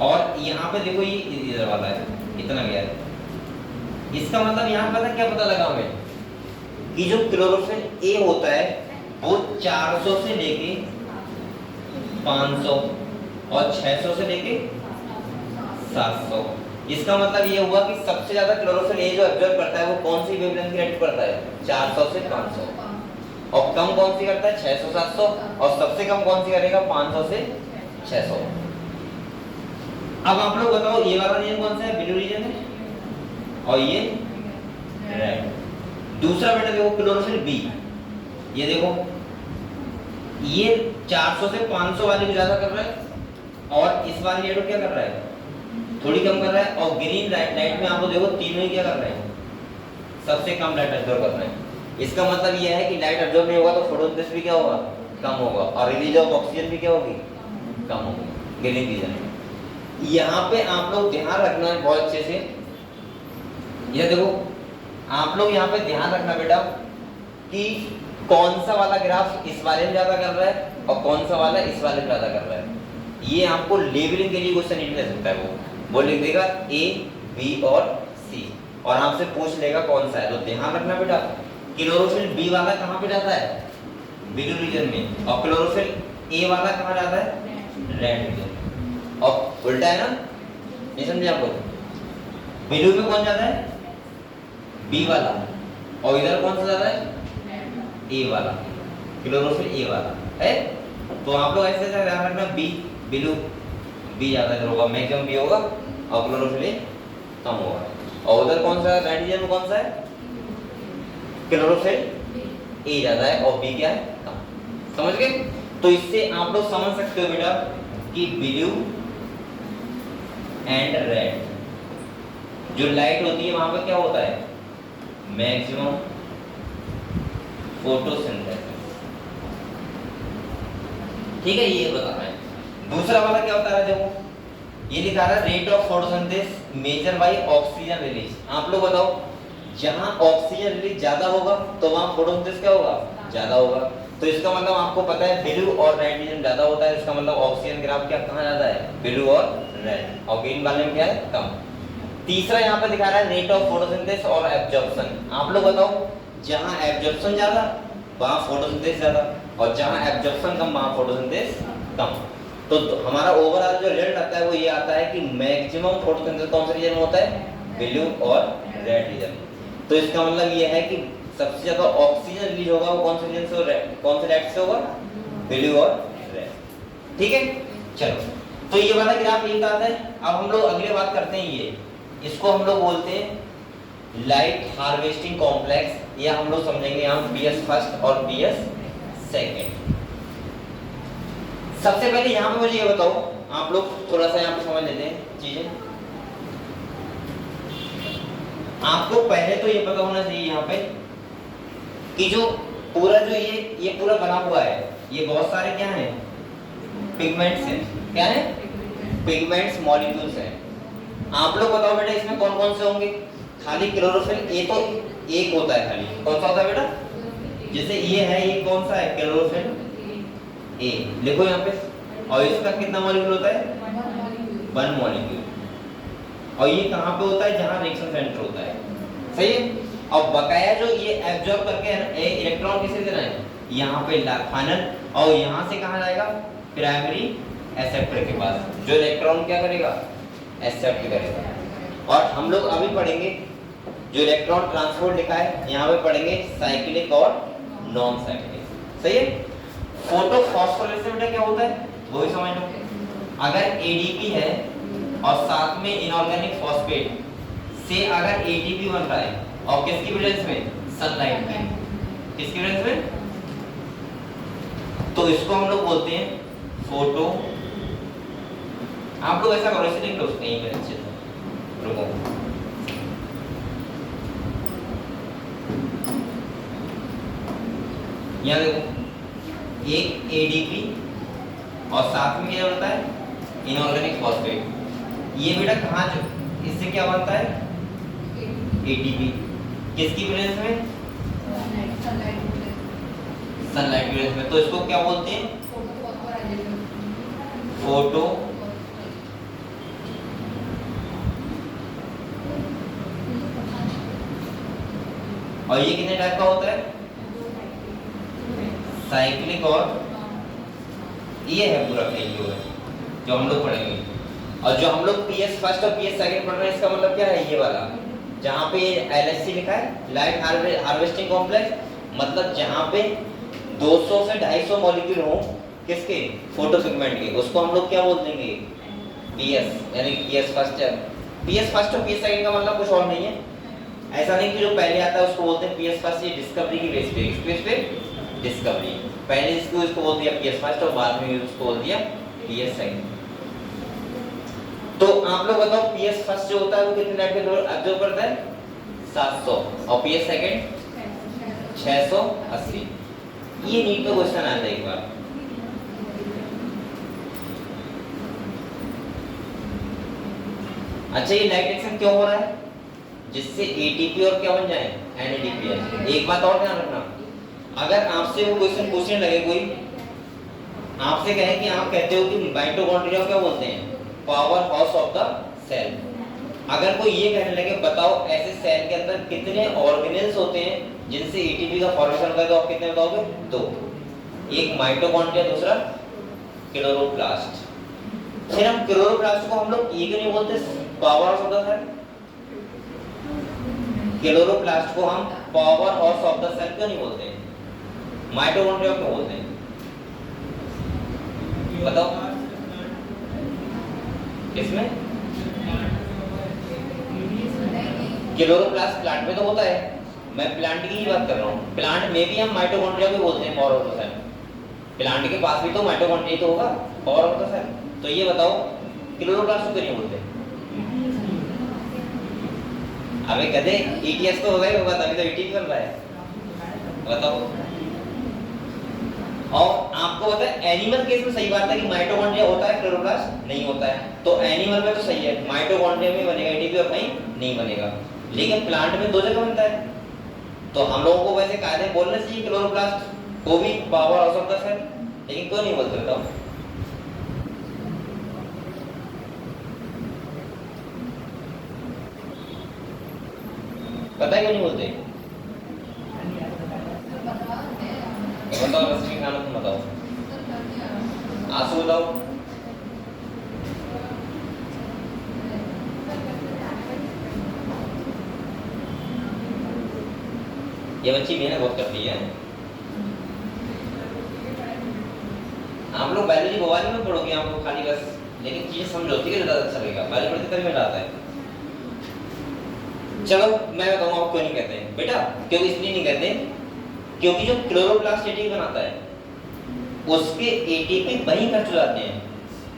और यहाँ पे देखो ये इधर वाला है, इतना गया है। इसका मतलब यहाँ पता क्या पता लगा हमें कि जो क्लोरोफिल ए होता है वो 400 से लेके 500 और 600 से लेके 700। इसका मतलब ये हुआ कि सबसे ज्यादा क्लोरोफिल ए जो ऑब्जर्व करता है वो कौन सी वेवलेंथ की लाइट करता है, 400 से 500, और कम कौन सी करता है, 600 700, और सबसे कम कौन सी करेगा, 500 से 600। अब आप लोग बताओ ये वाला रीजन कौन सा है, ब्लू रीजन है, और ये रेड। दूसरा बेटा देखो क्लोरोफिल बी, ये देखो ये 400 से 500 वाले को ज्यादा कर रहा है और इस वाले को क्या कर रहा है, थोड़ी कम कर रहा है। और ग्रीन लाइट में आप लोग देखो तीनों ही क्या कर रहे हैं, सबसे कम लाइट एब्जॉर्ब कर रहे हैं। इसका मतलब यह है कि लाइट एब्जॉर्ब नहीं होगा तो फोटोसिंथेसिस भी क्या होगा, कम होगा, और रिलीज ऑफ ऑक्सीजन भी क्या होगी, कम होगी, ग्रीन रीजन है। यहाँ पे आप लोग ध्यान रखना है बहुत अच्छे से, ये देखो आप लोग यहाँ पे ध्यान रखना बेटा कि कौन सा वाला ग्राफ इस वाले में ज्यादा कर रहा है और कौन सा वाला इस वाले में ज्यादा कर रहा है। ये आपको लेबलिंग के लिए क्वेश्चन नहीं ले सकता है, वो लिख देगा ए बी और सी और आपसे पूछ लेगा कौन सा है। तो ध्यान रखना बेटा क्लोरोफिल बी वाला कहाँ पे जाता है, ब्लू रीजन में, और क्लोरोफिल ए वाला कहाँ जाता है, रेड रीजन। और उल्टा है ना, नहीं समझे आप लोग, ब्लू में कौन जाता है, बी वाला, और इधर कौन सा जाता है, ए वाला, क्लोरोफिल ए वाला है। तो आप लोग ऐसे ध्यान रखना बी ब्लू बी ज्यादा होगा, मैक्सिमम बी होगा, और क्लोरोफिल ए कम होगा। और उधर कौन सा रेड रीजन में कौन सा है, क्लोरोफिल ए ज्यादा है और बी क्या है, कम। समझ गए। तो इससे आप लोग समझ सकते हो बेटा कि ब्लू एंड रेड जो लाइट होती है वहां पर क्या होता है, मैक्सिमम फोटोसिंथेसिस, ठीक है, ये बता रहा है। दूसरा वाला क्या बता रहा है, देखो ये लिखा रहा है rate of photosynthesis measure by oxygen release. आप लोग बताओ जहां ऑक्सीजन रिलीज ज्यादा होगा तो वहां फोटोसिंथेसिस क्या होगा, ज्यादा होगा। तो इसका मतलब आपको पता है ब्लू और रेड रीजन ज्यादा होता है, इसका मतलब ऑक्सीजन ग्राफ क्या कहां ज्यादा है, ब्लू और रेड, और ग्रीन वाले में क्या है, कम। तीसरा यहाँ पे दिखा रहा है रेट ऑफ फोटोसिंथेसिस और एब्जॉर्प्शन। आप लोग बताओ, जहां एब्जॉर्प्शन ज्यादा वहां फोटोसिंथेसिस ज्यादा, और जहां एब्जॉर्प्शन कम वहां फोटोसिंथेसिस कम। तो हमारा ओवरऑल जो रिजल्ट आता है वो ये आता है कि मैक्सिमम फोटोसिंथेसिस कौन से रीजन में होता है, ब्लू और रेड रीजन। तो इसका मतलब ये है कि सबसे ज्यादा ऑक्सीजन रिलीज होगा वो कौन से रीजन से, कौन से रेड से होगा, ब्लू और रेड। ठीक है, चलो तो ये वाला ग्राफ एक आता है। अब हम लोग अगले बात करते हैं, ये इसको हम लोग बोलते हैं लाइट हार्वेस्टिंग कॉम्प्लेक्स, या हम लोग समझेंगे हम पीएस फर्स्ट और पीएस सेकंड। सबसे पहले यहाँ पे मुझे ये बताओ, आप लोग थोड़ा सा यहाँ पे समझ लेते हैं चीजें। आपको पहले तो ये पता होना चाहिए यहाँ पे कि जो पूरा जो ये पूरा बना हुआ है, ये बहुत सारे क्या हैं, पिगमेंट्स हैं। क्या है, पिगमेंट्स मॉलिक्यूल्स हैं। आप लोग बताओ बेटा इसमें कौन कौन से होंगे, खाली क्लोरोफिल ए तो एक होता है, खाली कौन सा होता है बेटा, जैसे ये है, ये कौन सा है, क्लोरोफिल ए, लिखो यहाँ पे। और इसका कितना मॉलिक्यूल होता है, 1 मॉलिक्यूल। और ये कहाँ पे होता है, जहाँ रिएक्शन सेंटर होता है, सही है। और बकाया जो ये एब्जॉर्ब करके इलेक्ट्रॉन किसे देना है, यहाँ पे फाइनल, और यहाँ से कहाँ जाएगा, प्राइमरी एक्सेप्टर के पास, जो इलेक्ट्रॉन क्या करेगा, एक्सेप्ट करेगा। और हम लोग अभी पढ़ेंगे जो इलेक्ट्रॉन ट्रांसपोर्ट लिखा है, यहाँ पे पढ़ेंगे साइक्लिक और नॉन साइक्लिक, सही है। फोटो फॉस्फोरेलेशन बेटा क्या होता है वो भी समझ लो। अगर एडीपी है और साथ में इनऑर्गेनिक फॉस्फेट से अगर एटीपी बन रहा है, और किसकी प्रेजेंस में, सनलाइट में, किसकी प्रेजेंस में, तो इसको हम लोग बोलते हैं फोटो। आप लोग ऐसा करो, ऐसे लिख लो कहीं पे अच्छे से, रुको, यहाँ देखो, एक एडीपी और साथ में क्या बनता है, इनऑर्गेनिक फॉस्फेट। ये बेटा कहाँ, इससे क्या बनता है, एटीपी, किसकी प्रेजेंस में, सनलाइट प्रेजेंस में। तो इसको क्या बोलते हैं, फोटो और ये कितने टाइप का होता है, साइक्लिक, और ये है पूरा जो है जो हम लोग पढ़ेंगे। और जो हम लोग पीएस फर्स्ट और पीएस सेकंड पढ़ रहे हैं, इसका मतलब क्या है, ये वाला जहाँ पे एलएचसी लिखा है, लाइट हार्वेस्टिंग कॉम्प्लेक्स, मतलब जहाँ पे 200 से 250 मॉलिक्यूल हो किसके, फोटो पिगमेंट के, उसको हम लोग क्या बोल देंगे, पीएस, यानी पीएस फर्स्ट है। पीएस फर्स्ट और पीएस सेकंड का मतलब कुछ और नहीं है, ऐसा नहीं कि जो पहले आता है उसको बोलते हैं पीएस फर्स्ट, ये डिस्कवरी की बेस पे डिस्कवरी, पहले इसको बोल दिया पीएस फर्स्ट और बाद में उसको बोल दिया पीएस सेकंड। तो आप लोग बताओ पीएस फर्स्ट जो होता है वो कितने लाइट के लोड एब्जॉर्ब करता है, 700, और पीएस सेकंड 680। ये नीट का क्वेश्चन आता है एक बार। अच्छा, ये लाइट एक्शन क्यों हो रहा है, जिससे एटीपी और क्या बन जाए, एनएडीपी। एक बात और ध्यान रखना, अगर आपसे वो क्वेश्चन पूछने लगे, कोई आपसे कहे कि आप कहते हो कि माइटोकॉन्ड्रिया क्या बोलते हैं, power house of the cell. अगर कोई ये कहने लगे बताओ ऐसे सेल के अंदर कितने ऑर्गेनेल्स होते हैं जिनसे एटीपी का फॉर्मेशन होता है, तो आप कितने बताओगे, 2, एक माइटोकॉन्ड्रिया, दूसरा क्लोरोप्लास्ट। फिर हम क्लोरोप्लास्ट को हम लोग ये क्यों नहीं बोलते power house of the cell, chloroplast को हम power house of the cell क्यों नहीं बोलते, माइटोकॉन्ड्रिया क्यों बोलते हैं, बताओ इसमें। क्लोरोप्लास्ट प्लांट में तो होता है, मैं प्लांट की ही बात कर रहा हूँ। प्लांट में भी हम माइटोकॉन्ड्रिया भी बोलते हैं power of the cell, plant के पास भी तो माइटोकॉन्ड्रिया तो होगा, पावर ऑफ द सेल। तो ये बताओ क्लोरोप्लास्ट क्यों नहीं बोलते, अबे कदे ईटीएस तो होगा ही होगा, तभी तो ईटीपी बन रहा है, बताओ। और आपको पता है एनिमल केस में सही बात है कि माइटोकॉन्ड्रिया होता है, क्लोरोप्लास्ट नहीं होता है। तो एनिमल में तो सही है, माइटोकॉन्ड्रिया में बनेगा एटीपी और कहीं नहीं बनेगा। लेकिन प्लांट में 2 जगह बनता है। तो हम लोगों को वैसे कायदे बोलना चाहिए क्लोरोप्लास्ट को भी power house of the cell, लेकिन क्यों नहीं बोल सकता हूँ? पता है क्यों नहीं बोलते? बताओ, रेसिपी खाना तुम बताओ, आंसू बताओ। ये बच्ची मेहनत बहुत करती है। आप लोग बायोलॉजी बोवाली में पढ़ोगे, आप लोग खाली बस, लेकिन चीजें समझोती है ज्यादा अच्छा लगेगा। बायोलॉजी पढ़ते तभी मजा आता है। चलो मैं बताऊंगा आपको क्यों नहीं कहते हैं बेटा, क्योंकि इसलिए नहीं कहते क्योंकि जो क्लोरोप्लास्ट एटीपी बनाता है उसके एटीपी वहीं खर्च हो जाते हैं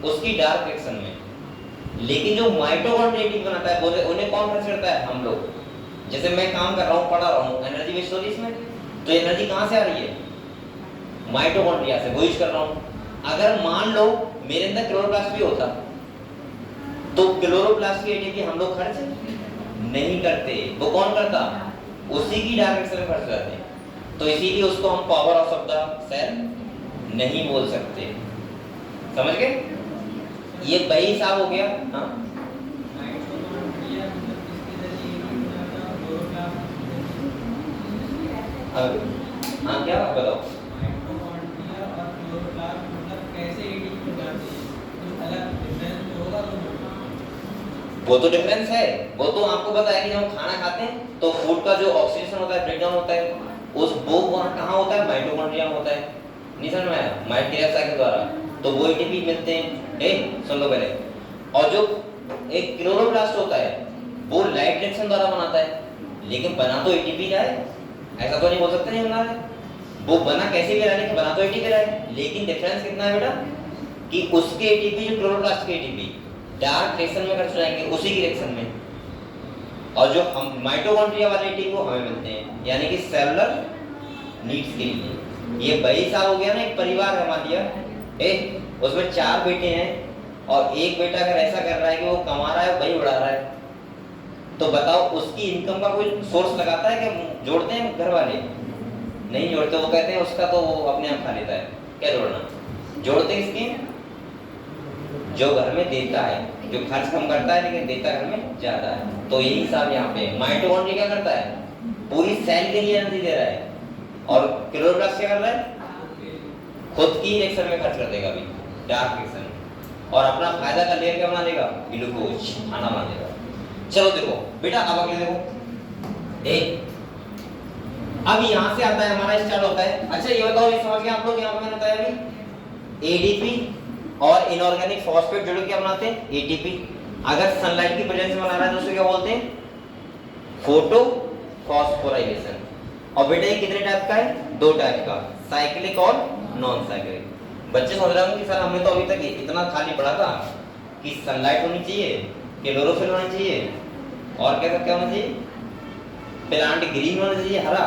उसकी डार्क रिएक्शन में, लेकिन जो माइटोकॉन्ड्रिया एटीपी बनाता है वो उन्हें कौन खर्च करता है? हम लोग। जैसे मैं काम कर रहा हूँ, पढ़ा रहा हूँ, एनर्जी वेस्ट हो रही है इसमें, तो एनर्जी कहाँ से आ रही है? माइटोकॉन्ड्रिया से, वो यूज कर रहा हूँ। अगर मान लो मेरे अंदर क्लोरोप्लास्ट भी होता तो क्लोरोप्लास्ट की एटीपी हम लोग खर्च नहीं करते, वो कौन करता? उसी की डार्क रिएक्शन में खर्च हो जाते हैं। तो इसीलिए उसको हम पावर ऑफ द सेल नहीं बोल सकते। समझ गए? ये वही हिसाब हो गया। हाँ हाँ, क्या बात बताओ? वो तो डिफरेंस है, वो तो आपको पता है कि जब हम खाना खाते हैं तो फूड का जो ऑक्सीडेशन होता है, ब्रेकडाउन होता है, उस वो कहाँ होता है? माइटोकॉन्ड्रिया में होता है। नहीं समझ में आया? माइटोकॉन्ड्रिया साइकिल द्वारा तो वो एटीपी मिलते हैं। सुन लो पहले। और जो एक क्लोरोप्लास्ट होता है वो लाइट रिएक्शन द्वारा बनाता है, लेकिन बना तो एटीपी का है। ऐसा तो नहीं बोल सकते नहीं बना है। वो बना कैसे भी रहा है, लेकिन बना तो एटीपी रहा है। लेकिन डिफरेंस कितना है बेटा कि उसके एटीपी जो क्लोरोप्लास्ट के एटीपी डार्क रिएक्शन में खर्च हो जाएंगे उसी की रिएक्शन में, और जो हम माइटोकॉन्ड्रिया वाले एटीपी वो हमें मिलते हैं, यानी कि सेलुलर नीड्स के लिए। ये वही हिसाब हो गया ना, एक परिवार है मान लिया, उसमें 4 बेटे हैं और एक बेटा अगर ऐसा कर रहा है कि वो कमा रहा है वही उड़ा रहा है, तो बताओ उसकी इनकम का कोई सोर्स लगाता है कि जोड़ते हैं घर वाले? नहीं जोड़ते। वो कहते हैं उसका तो वो अपने आप खा लेता है। क्या जोड़ना? जोड़ते किसके? जो घर में देता है, जो खर्च कम करता है लेकिन देता घर में ज्यादा है। तो यही हिसाब यहाँ पे माइटोकॉन्ड्रिया क्या करता है? पूरी सेल के लिए एनर्जी दे रहा है, और क्लोरोप्लास्ट क्या कर रहा है? खुद की रिएक्शन में खर्च कर देगा अभी, डार्क रिएक्शन, और अपना फायदा कर लेकर क्या बना देगा? ग्लूकोज, खाना बना देगा। चलो देखो बेटा, अब अगले देखो। अब यहाँ से आता है हमारा स्टार्ट होता है। अच्छा ये बताओ, ये समझ गए आप लोग? यहाँ पे मैंने बताया अभी एडीपी और इनऑर्गेनिक फॉस्फेट जोड़ के क्या बनाते हैं? एटीपी। अगर सनलाइट की प्रेजेंस में बना रहा है तो उसे क्या बोलते हैं? Photo phosphorylation. और बेटा ये कितने टाइप का है? 2 टाइप का, साइक्लिक और नॉन साइक्लिक। बच्चे समझ रहे होंगे कि सर हमने तो अभी तक इतना खाली पढ़ा था कि सनलाइट होनी चाहिए, क्लोरोफिल होना चाहिए, और क्या होना चाहिए? प्लांट ग्रीन होना चाहिए, हरा,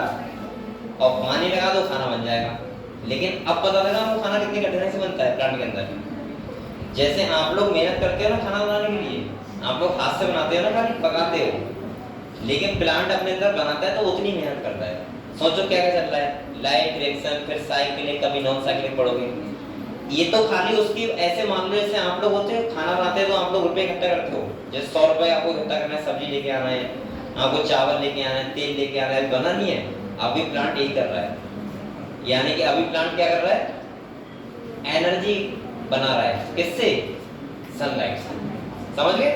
और पानी लगा दो खाना बन जाएगा। लेकिन अब पता लगा वो खाना कितनी कठिनाई से बनता है प्लांट के अंदर। जैसे आप लोग मेहनत करते हो ना खाना बनाने के लिए, आप लोग हाथ से बनाते हो ना, खाली पकाते हो, लेकिन प्लांट अपने अंदर बनाता है तो उतनी मेहनत करता है। सोचो क्या क्या चल रहा है? लाइट रिएक्शन, फिर साइक्लिक, कभी नॉन साइक्लिक पढ़ोगे। ये तो खाली उसकी ऐसे मान लो जैसे आप लोग होते हो खाना बनाते हैं तो आप लोग रुपए इकट्ठा करते हो। जैसे 100 रुपए आपको इकट्ठा करना है, सब्जी लेके आना है, आपको चावल लेके आना है, तेल लेके आना है, बना नहीं है। अभी प्लांट यही कर रहा है, यानी कि अभी प्लांट क्या कर रहा है? एनर्जी बना रहा है। किससे? सनलाइट से। समझ गए?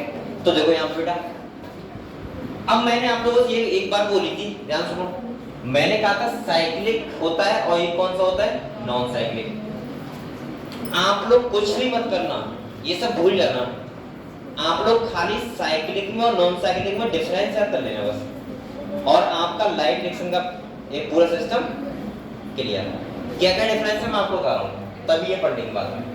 तो देखो यहाँ पे बेटा, अब मैंने आप लोगों से ये एक बार बोली थी, ध्यान सुनो। मैंने कहा था साइक्लिक होता है और ये कौन सा होता है? Non cyclic. आप लोग कुछ भी मत करना, ये सब भूल जाना। आप लोग खाली साइक्लिक में और नॉन साइक्लिक में डिफरेंस याद कर लेना बस, और आपका लाइट रिएक्शन का एक पूरा सिस्टम क्लियर। क्या क्या डिफरेंस है मैं आपको बता रहा हूँ, तभी ये पढ़ने की बात है।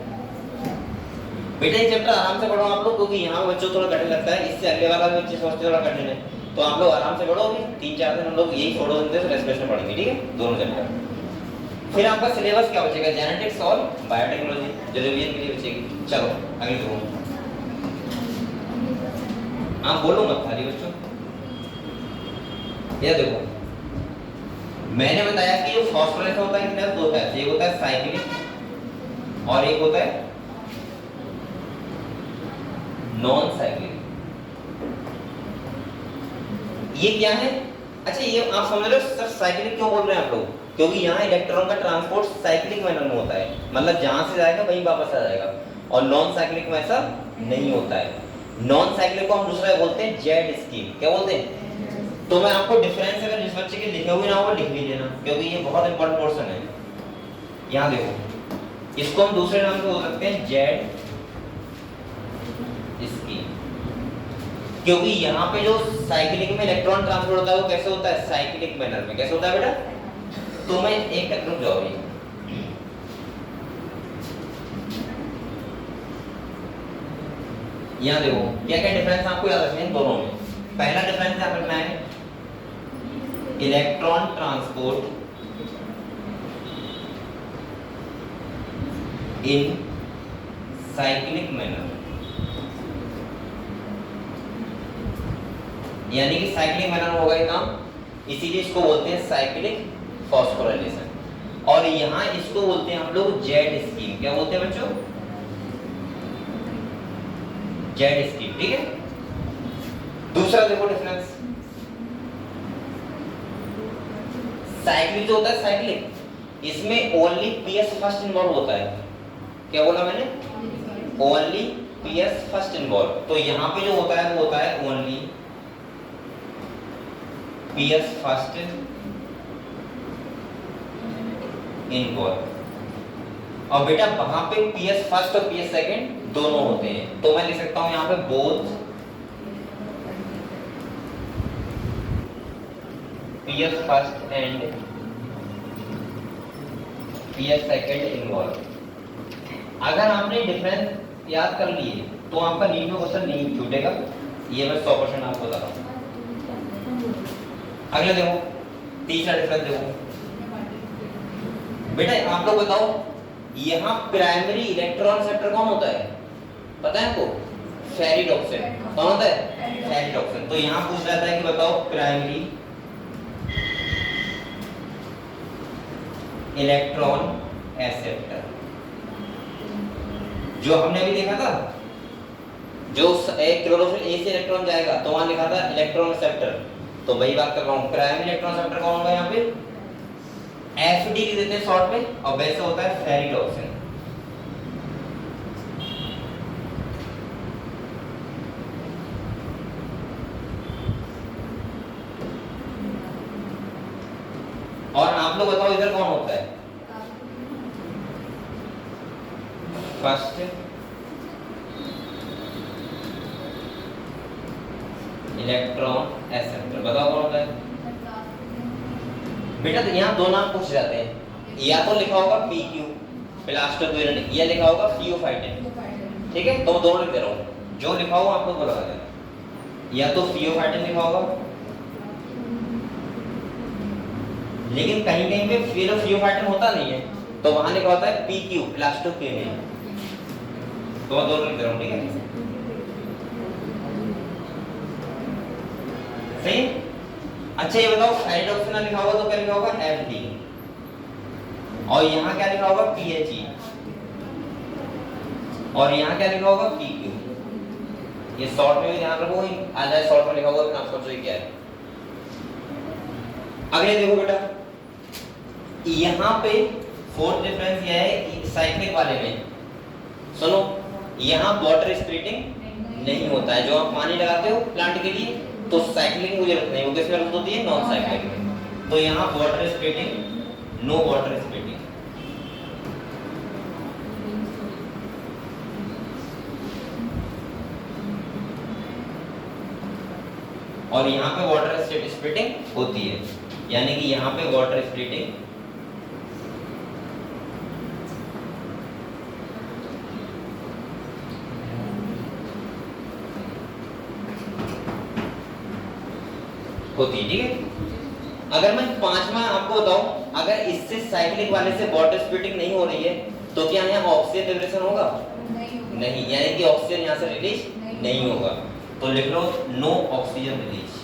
बेटा ये चैप्टर आराम से पढ़ो आप लोग, क्योंकि यहाँ बच्चों को थोड़ा कठिन लगता है, इससे अगले वाला भी बच्चे सोचते थोड़ा कठिन है। तो आप लोग आराम से पढ़ो, अभी 3-4 दिन हम लोग यही छोड़ो दिन से रेस्पिरेशन पढ़ेंगे, ठीक है? दोनों चैप्टर। फिर आपका सिलेबस क्या बचेगा? जेनेटिक्स और बायोटेक्नोलॉजी, जो रिवीजन के लिए बचेगी। चलो अगले दो, आप बोलो मत खाली बच्चों। ये देखो, मैंने बताया कि जो फॉस्फोरेस होता है कितने दो टाइप, एक होता है साइक्लिक और एक होता है नॉन साइक्लिक। ये क्या है? अच्छा ये आप समझ रहे हो सर साइक्लिक क्यों बोल रहे हैं आप लोग? क्योंकि यहाँ इलेक्ट्रॉन का ट्रांसपोर्ट साइक्लिक मैनर में होता है, मतलब जहां से जाएगा वहीं वापस आ जाएगा, और नॉन साइक्लिक में ऐसा नहीं होता है। नॉन साइक्लिक को हम दूसरा बोलते हैं जेड स्कीम। क्या बोलते हैं? तो मैं आपको डिफरेंस अगर जिस बच्चे के लिखे हुए ना हो लिख भी लेना, क्योंकि ये बहुत इंपॉर्टेंट पोर्शन है। यहाँ देखो, इसको हम दूसरे नाम से बोल सकते हैं जेड स्कीम, क्योंकि यहाँ पे जो साइक्लिक में इलेक्ट्रॉन ट्रांसफर होता है वो कैसे होता है? साइक्लिक मैनर में। कैसे होता है बेटा? तो मैं एक रुक जाओ, यहाँ देखो क्या क्या डिफरेंस आपको याद रखना है दोनों में। पहला डिफरेंस याद रखना है इलेक्ट्रॉन ट्रांसपोर्ट इन साइक्लिक मैनर, यानी कि साइक्लिक मैनर होगा ये काम, इसीलिए इसको बोलते हैं साइक्लिक फॉस्फोराइलेशन। और यहाँ इसको बोलते हैं हम लोग जेड स्कीम। क्या बोलते हैं बच्चों? Z scheme. ठीक है, दूसरा देखो डिफरेंस, साइक्लिक जो होता है साइक्लिक, इसमें ओनली पीएस फर्स्ट इन्वॉल्व होता है। क्या बोला मैंने? Only PS first involve. तो यहाँ पे जो होता है वो होता है ओनली पीएस फर्स्ट इन्वॉल्व। और बेटा वहां पे पीएस फर्स्ट और पीएस सेकंड दोनों होते हैं, तो मैं लिख सकता हूं यहाँ पे both PS first and PS second involve. अगर आपने डिफरेंस याद कर लिए तो आपका नीट में क्वेश्चन नहीं छूटेगा, ये मैं 100% आपको बता रहा हूं। अगला देखो, तीसरा डिफरेंस देखो बेटा, आप लोग बताओ यहाँ प्राइमरी इलेक्ट्रॉन एक्सेप्टर कौन होता है? पता है आपको? फेरिडोक्सिन। कौन होता है? फेरिडोक्सिन। तो यहाँ पूछ जाता है कि बताओ प्राइमरी इलेक्ट्रॉन एक्सेप्टर, जो हमने अभी देखा था, जो एक क्लोरोफिल ए से इलेक्ट्रॉन जाएगा तो वहां लिखा था इलेक्ट्रॉन एक्सेप्टर। तो वही बात कर रहा हूँ, प्राइमरी इलेक्ट्रॉन एक्सेप्टर कौन होगा यहाँ पे? एफडी लिख देते हैं शॉर्ट में, और वैसे होता है फेरिडोक्सिन। और आप लोग बताओ इधर कौन होता है? फर्स्ट इलेक्ट्रॉन एक्सेप्टर, बताओ कौन होता है बेटा? तो यहाँ दो नाम पूछ जाते हैं, या तो लिखा होगा PQ प्लास्टोक्विरिन, या लिखा होगा फियोफाइटिन। ठीक है, तो मैं दोनों लिख दे रहा हूँ, जो लिखा होगा आपको बोला जाएगा। या तो फियोफाइटिन लिखा होगा, लेकिन कहीं कहीं पे फियोफाइटिन होता नहीं है, तो वहां लिखा होता है PQ प्लास्टोक्विरिन। तो मैं दोनों लिख दे रहा हूँ। ठीक है, सही। अच्छा ये बताओ फेरिडोक्सिन लिखा होगा तो क्या लिखा होगा? FD, और यहाँ क्या लिखा होगा? PHE, और यहाँ क्या लिखा होगा? PQ। ये शॉर्ट में भी ध्यान रखो, आ जाए शॉर्ट में लिखा होगा तो आप समझो क्या है। अगले देखो बेटा, यहाँ पे फोर्थ डिफरेंस ये है साइक्लिक वाले में। सुनो, यहाँ वाटर स्प्लिटिंग नहीं होता है। जो आप पानी लगाते हो प्लांट के लिए तो साइक्लिंग की जरूरत नहीं, वो किसमें जरूरत होती है? नॉन साइक्लिक में। तो यहाँ water splitting, no water splitting. और यहाँ पे वाटर स्प्लिटिंग होती है, यानी कि यहाँ पे वाटर स्प्लिटिंग होती है। ठीक है, अगर मैं पांचवा आपको बताऊं, अगर इससे साइक्लिक वाले से वाटर स्प्लिटिंग नहीं हो रही है तो क्या यहाँ ऑक्सीजन लिबरेशन होगा? नहीं, यानी कि ऑक्सीजन यहाँ से रिलीज नहीं होगा। तो लिख लो नो ऑक्सीजन रिलीज।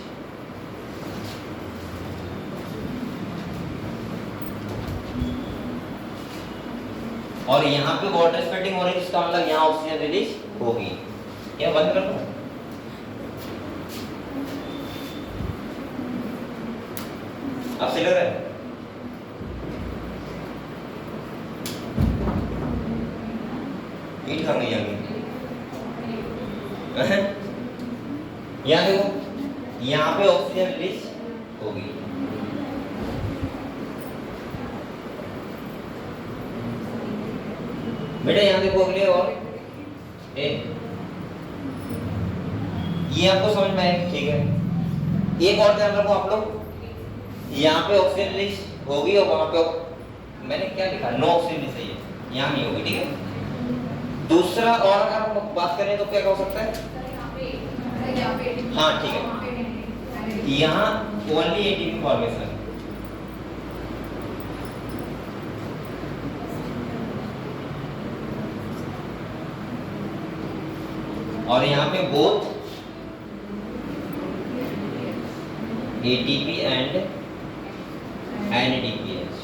और यहाँ पे वाटर स्प्रेडिंग हो रही है, इसका मतलब यहाँ ऑक्सीजन रिलीज होगी। क्या बंद कर दो? अब सही लग रहा है? ईट खा गई यहाँ देखो, यहाँ पे ऑक्सीजन रिलीज होगी। बेटा यहाँ देखो अगले और ये आपको समझ में आए? ठीक है, एक और ध्यान रखो आप लोग, यहाँ पे ऑक्सीजन रिलीज होगी और वहां पे मैंने क्या लिखा, नो ऑक्सीजन रिलीज है, यहाँ नहीं होगी। ठीक है, दूसरा और अगर हम बात करें तो क्या हो सकता है? हाँ ठीक है, यहाँ ओनली एटीपी फॉर्मेशन, और यहाँ पे both ATP and NADPH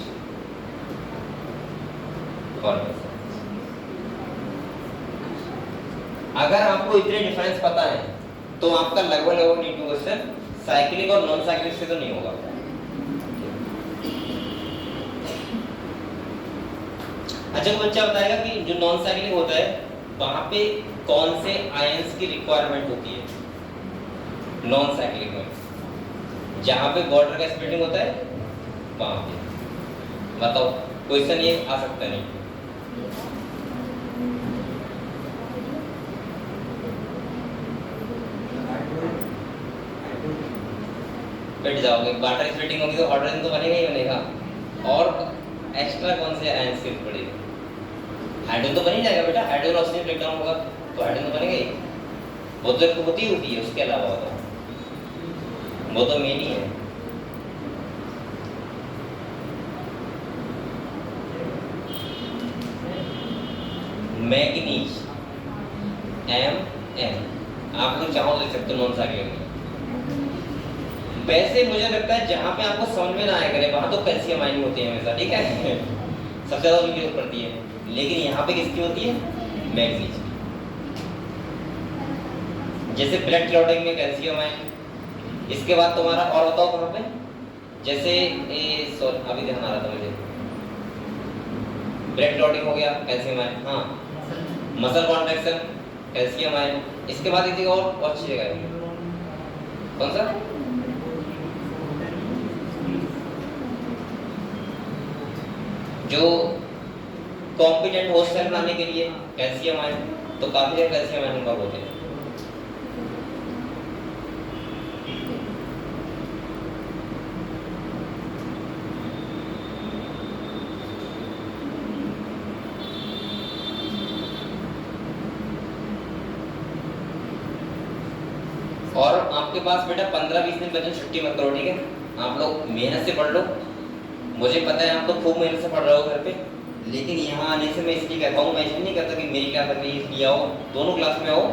formation. अगर आपको इतने डिफरेंस पता है तो आपका लगभग नीटू क्वेश्चन साइक्लिक और नॉन साइक्लिक से तो नहीं होगा। अच्छा, तो बच्चा बताएगा कि जो नॉन साइक्लिक होता है वहां पे कौन से आयंस की रिक्वायरमेंट होती है? नॉन साइक्लिक में जहां पे वाटर का स्प्लिटिंग होता है वहां पे। बताओ, क्वेश्चन ये आ सकता नहीं। बैठ जाओगे, वाटर स्प्लिटिंग होगी तो हाइड्रोजन तो बनेगा ही बनेगा, और एक्स्ट्रा कौन से आयंस की पड़ेगी? हाइड्रोजन तो बन ही जाएगा बेटा, हाइड्रोजन ऑक्सीजन ब्रेकडाउन होगा तो हाइड्रोजन तो बनेगा ही। वो तो होती है, उसके अलावा वो तो मेन ही है। मैग्नीज Mn आप लोग चाहो तो लिख सकते हो नॉन साइक्लिक में। वैसे मुझे लगता है जहां पे आपको समझ में ना आया करे वहां तो कैल्शियम आयन होते हैं हमेशा, ठीक है सबसे ज्यादा उनकी जरूरत पड़ती है, लेकिन यहाँ पे किसकी होती है? मैग्नीज। जैसे ब्लड क्लॉटिंग में कैल्शियम आयन। इसके बाद तुम्हारा और बताओ कहाँ पे? जैसे अभी ध्यान आ रहा था मुझे, ब्लड क्लॉटिंग हो गया कैल्शियम आयन, हाँ, मसल कॉन्ट्रैक्शन कैल्शियम आयन। इसके बाद एक और अच्छी जगह है, कौन सा? जो कॉम्पिटेंट होस्ट सेल बनाने के लिए कैल्शियम आयन, तो काफी जगह कैल्शियम आयन का होते हैं। और आपके पास बेटा 15-20 दिन बचे, छुट्टी मत करो, ठीक है? आप लोग मेहनत से पढ़ लो। मुझे पता है आप तो खूब मेहनत से पढ़ रहे हो घर पे, लेकिन यहाँ आने से मैं इसलिए कहता हूँ, मैं इसलिए नहीं कहता कि मेरी क्या तकलीफ है इसलिए आओ, दोनों क्लास में आओ,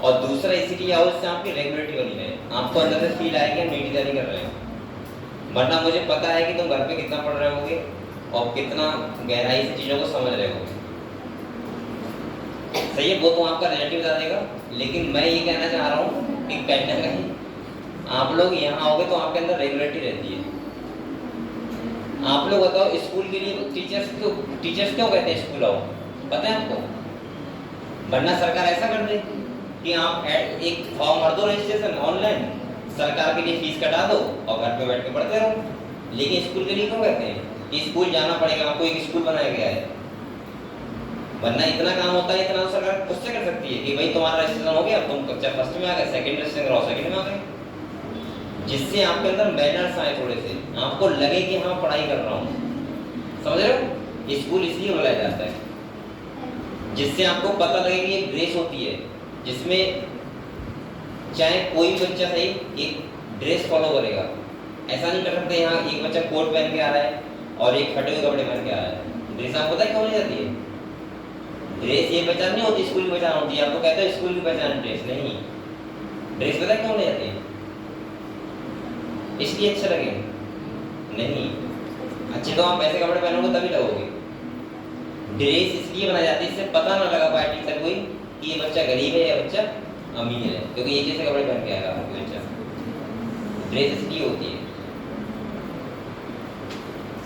और दूसरा इसीलिए आओ इससे आपकी रेगुलरिटी बनी रहे, आपको अंदर से फील आए कि हम नीट तैयारी कर रहे हैं। वरना मुझे पता है कि तुम घर पे कितना पढ़ रहे होगे और कितना गहराई से चीज़ों को समझ रहे होगे। सही है, वो तो आपका रिलेटिव बता देगा, लेकिन मैं ये कहना चाह रहा हूँ कि कहीं ना कहीं आप लोग यहाँ आओगे तो आपके अंदर रेगुलरिटी रहती है। आप लोग बताओ, स्कूल के लिए टीचर्स क्यों कहते हैं स्कूल आओ? पता है आपको? वरना सरकार ऐसा कर दे कि आप एक फॉर्म भर दो रजिस्ट्रेशन ऑनलाइन, सरकार के लिए फीस कटा दो और घर पे बैठ के पढ़ते रहो। लेकिन स्कूल के लिए क्यों कहते हैं कि स्कूल जाना पड़ेगा, आपको एक स्कूल बनाया गया है। वरना इतना काम होता है, इतना तो सरकार खुद से कर सकती है कि भाई तुम्हारा रजिस्ट्रेशन हो गया, तुम कक्षा फर्स्ट में आ गए, सेकंड रजिस्ट्रेशन कराओ सेकंड में आ गए, जिससे आपके अंदर मैनर्स आए, थोड़े से आपको लगे कि हाँ पढ़ाई कर रहा हूँ। समझ रहे हो? स्कूल इसलिए बुलाया जाता है जिससे आपको पता लगे कि एक ड्रेस होती है जिसमें चाहे कोई भी बच्चा सही एक ड्रेस फॉलो करेगा। ऐसा नहीं कर सकते यहाँ एक बच्चा कोट पहन के आ रहा है और एक फटे हुए कपड़े पहन के आ रहा है। ड्रेस आपको पता है क्यों नहीं जाती है? ड्रेस ये पहचान नहीं होती, स्कूल की पहचान होती है। आपको कहते हैं स्कूल की पहचान ड्रेस नहीं, ड्रेस पता है क्यों नहीं जाती है? इसलिए अच्छा लगे नहीं, अच्छे तो आप ऐसे कपड़े पहनोगे तभी लगोगे। ड्रेस इसलिए बनाई जाती है इससे पता ना लगा पाए टीचर कोई कि ये बच्चा गरीब है या बच्चा अमीर है, क्योंकि ये जैसे कपड़े पहन के आएगा आपका बच्चा। ड्रेस इसलिए होती है।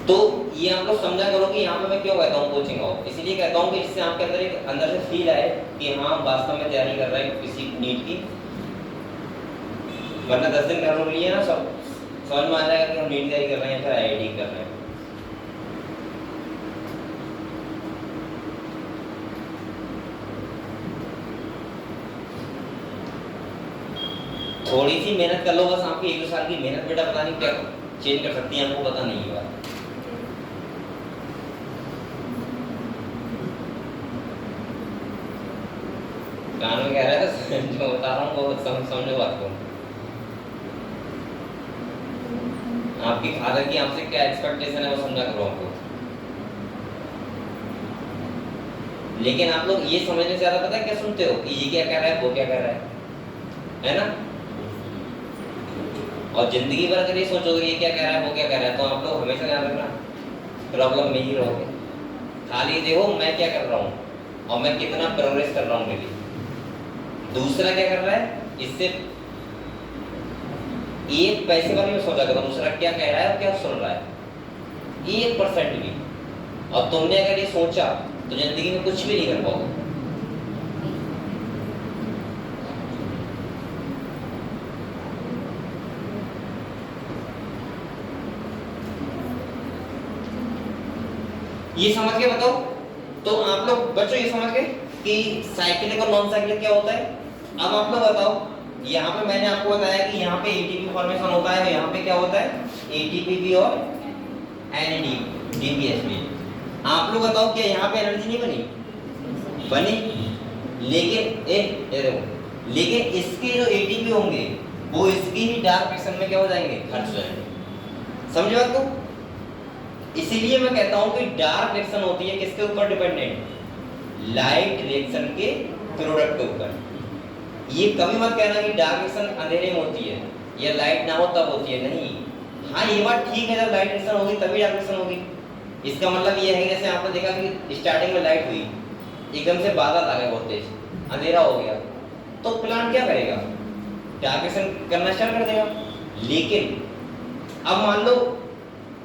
तो ये आप लोग समझा करो कि यहाँ पे मैं क्यों कहता हूँ कोचिंग आओ, इसलिए कहता हूँ कि जिससे आपके अंदर एक अंदर से फील आए कि हाँ हम वास्तव में तैयारी कर रहे हैं किसी नीट की। वरना 10 दिन करने के लिए ना सब समझ में आ जाएगा कि हम नीट तैयारी कर रहे हैं या फिर आईआईटी कर रहे हैं। थोड़ी सी मेहनत कर लो बस, आपकी 1-2 साल की मेहनत बेटा पता नहीं क्या चेंज कर सकती है, हमको पता नहीं है। कान में कह रहा है जो बता रहा हूँ वो समझो बात को। आपकी फादर की आपसे क्या एक्सपेक्टेशन है वो समझा करो आपको। लेकिन आप लोग ये समझने से ज्यादा पता है क्या सुनते हो कि ये क्या कह रहा है वो क्या कह रहा है ना। और जिंदगी भर अगर ये सोचोगे ये क्या कह रहा है वो क्या कह रहा है तो आप लोग हमेशा ध्यान रखना प्रॉब्लम में ही रहोगे। खाली देखो मैं क्या कर रहा हूँ और मैं कितना प्रोग्रेस कर रहा हूँ मेरी, दूसरा क्या कर रहा है इससे एक पैसे वाले में सोचा करो दूसरा क्या कह रहा है और क्या सुन रहा है 1% भी। और तुमने अगर ये सोचा तो जिंदगी में कुछ भी नहीं कर पाओगे। ये समझ के बताओ। तो आप लोग बच्चों ये समझ गए कि साइक्लिक और नॉन साइक्लिक क्या होता है। अब आप लोग बताओ, यहाँ पे मैंने आपको बताया कि यहाँ पे एटीपी फॉर्मेशन होता है और यहाँ पे क्या होता है एटीपी भी और एनएडीपीएस भी। आप लोग बताओ क्या यहाँ पे एनर्जी नहीं बनी? लेकिन इसके जो एटीपी होंगे वो इसकी ही डार्क रिएक्शन में क्या हो जाएंगे, खर्च हो जाएंगे। समझे बात को? इसीलिए मैं कहता हूं कि डार्क रिएक्शन होती है किसके ऊपर डिपेंडेंट, लाइट रिएक्शन के प्रोडक्ट के ऊपर। ये कभी मत कहना कि डार्क रिएक्शन अंधेरे में होती है या लाइट ना हो तब होती है, नहीं। हाँ ये बात ठीक है, जब लाइट रिएक्शन होगी तभी डार्क रिएक्शन होगी। इसका मतलब ये है कि जैसे आपने देखा कि स्टार्टिंग में लाइट हुई, एकदम से बादल आ गए बहुत तेज, अंधेरा हो गया, तो प्लांट क्या करेगा, डार्क रिएक्शन करना स्टार्ट कर देगा। लेकिन अब मान लो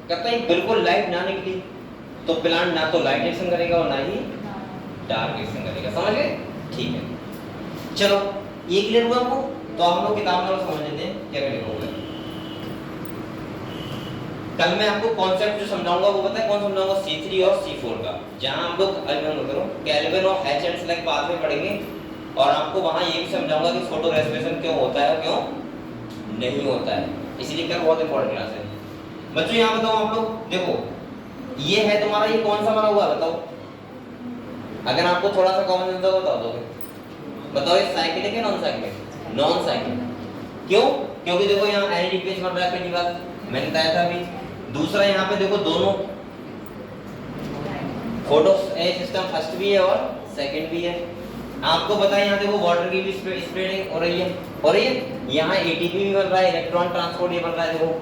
कहता है बिल्कुल लाइट ना निकली तो प्लांट ना तो लाइट रिएक्शन करेगा और ना ही डार्क रिएक्शन करेगा। समझ गए? ठीक है, चलो ये क्लियर हुआ आपको? तो हम लोग किताब में समझ लेते हैं क्या क्या होगा। कल मैं आपको कॉन्सेप्ट जो समझाऊंगा वो पता है कौन समझाऊंगा, C3 और C4 का। जहां हम लोग केल्विन और H एंड सेलेक्ट बाद में पढ़ेंगे और आपको वहां ये भी समझाऊंगा कि फोटो रेस्पिरेशन क्यों होता है और क्यों नहीं होता है। इसलिए क्या बहुत इंपॉर्टेंट क्लास है बच्चों। यहाँ बताओ आप लोग, देखो ये है तुम्हारा, ये कौन सा बना हुआ है बताओ? अगर आपको थोड़ा सा कॉमन सेंस हो बता दोगे, बताओ ये साइक्लिक है नॉन साइक्लिक? Non cyclic. क्यों? क्योंकि देखो यहाँ एनएडीपीएच बन रहा है, पहली बात मैंने बताया था अभी। दूसरा यहाँ पे देखो दोनों फोटो सिस्टम फर्स्ट भी है और सेकंड भी है। आपको पता है यहाँ देखो वाटर की भी स्प्रेडिंग हो रही है, यहाँ एटीपी भी बन रहा है, इलेक्ट्रॉन ट्रांसपोर्ट ये बन रहा है, देखो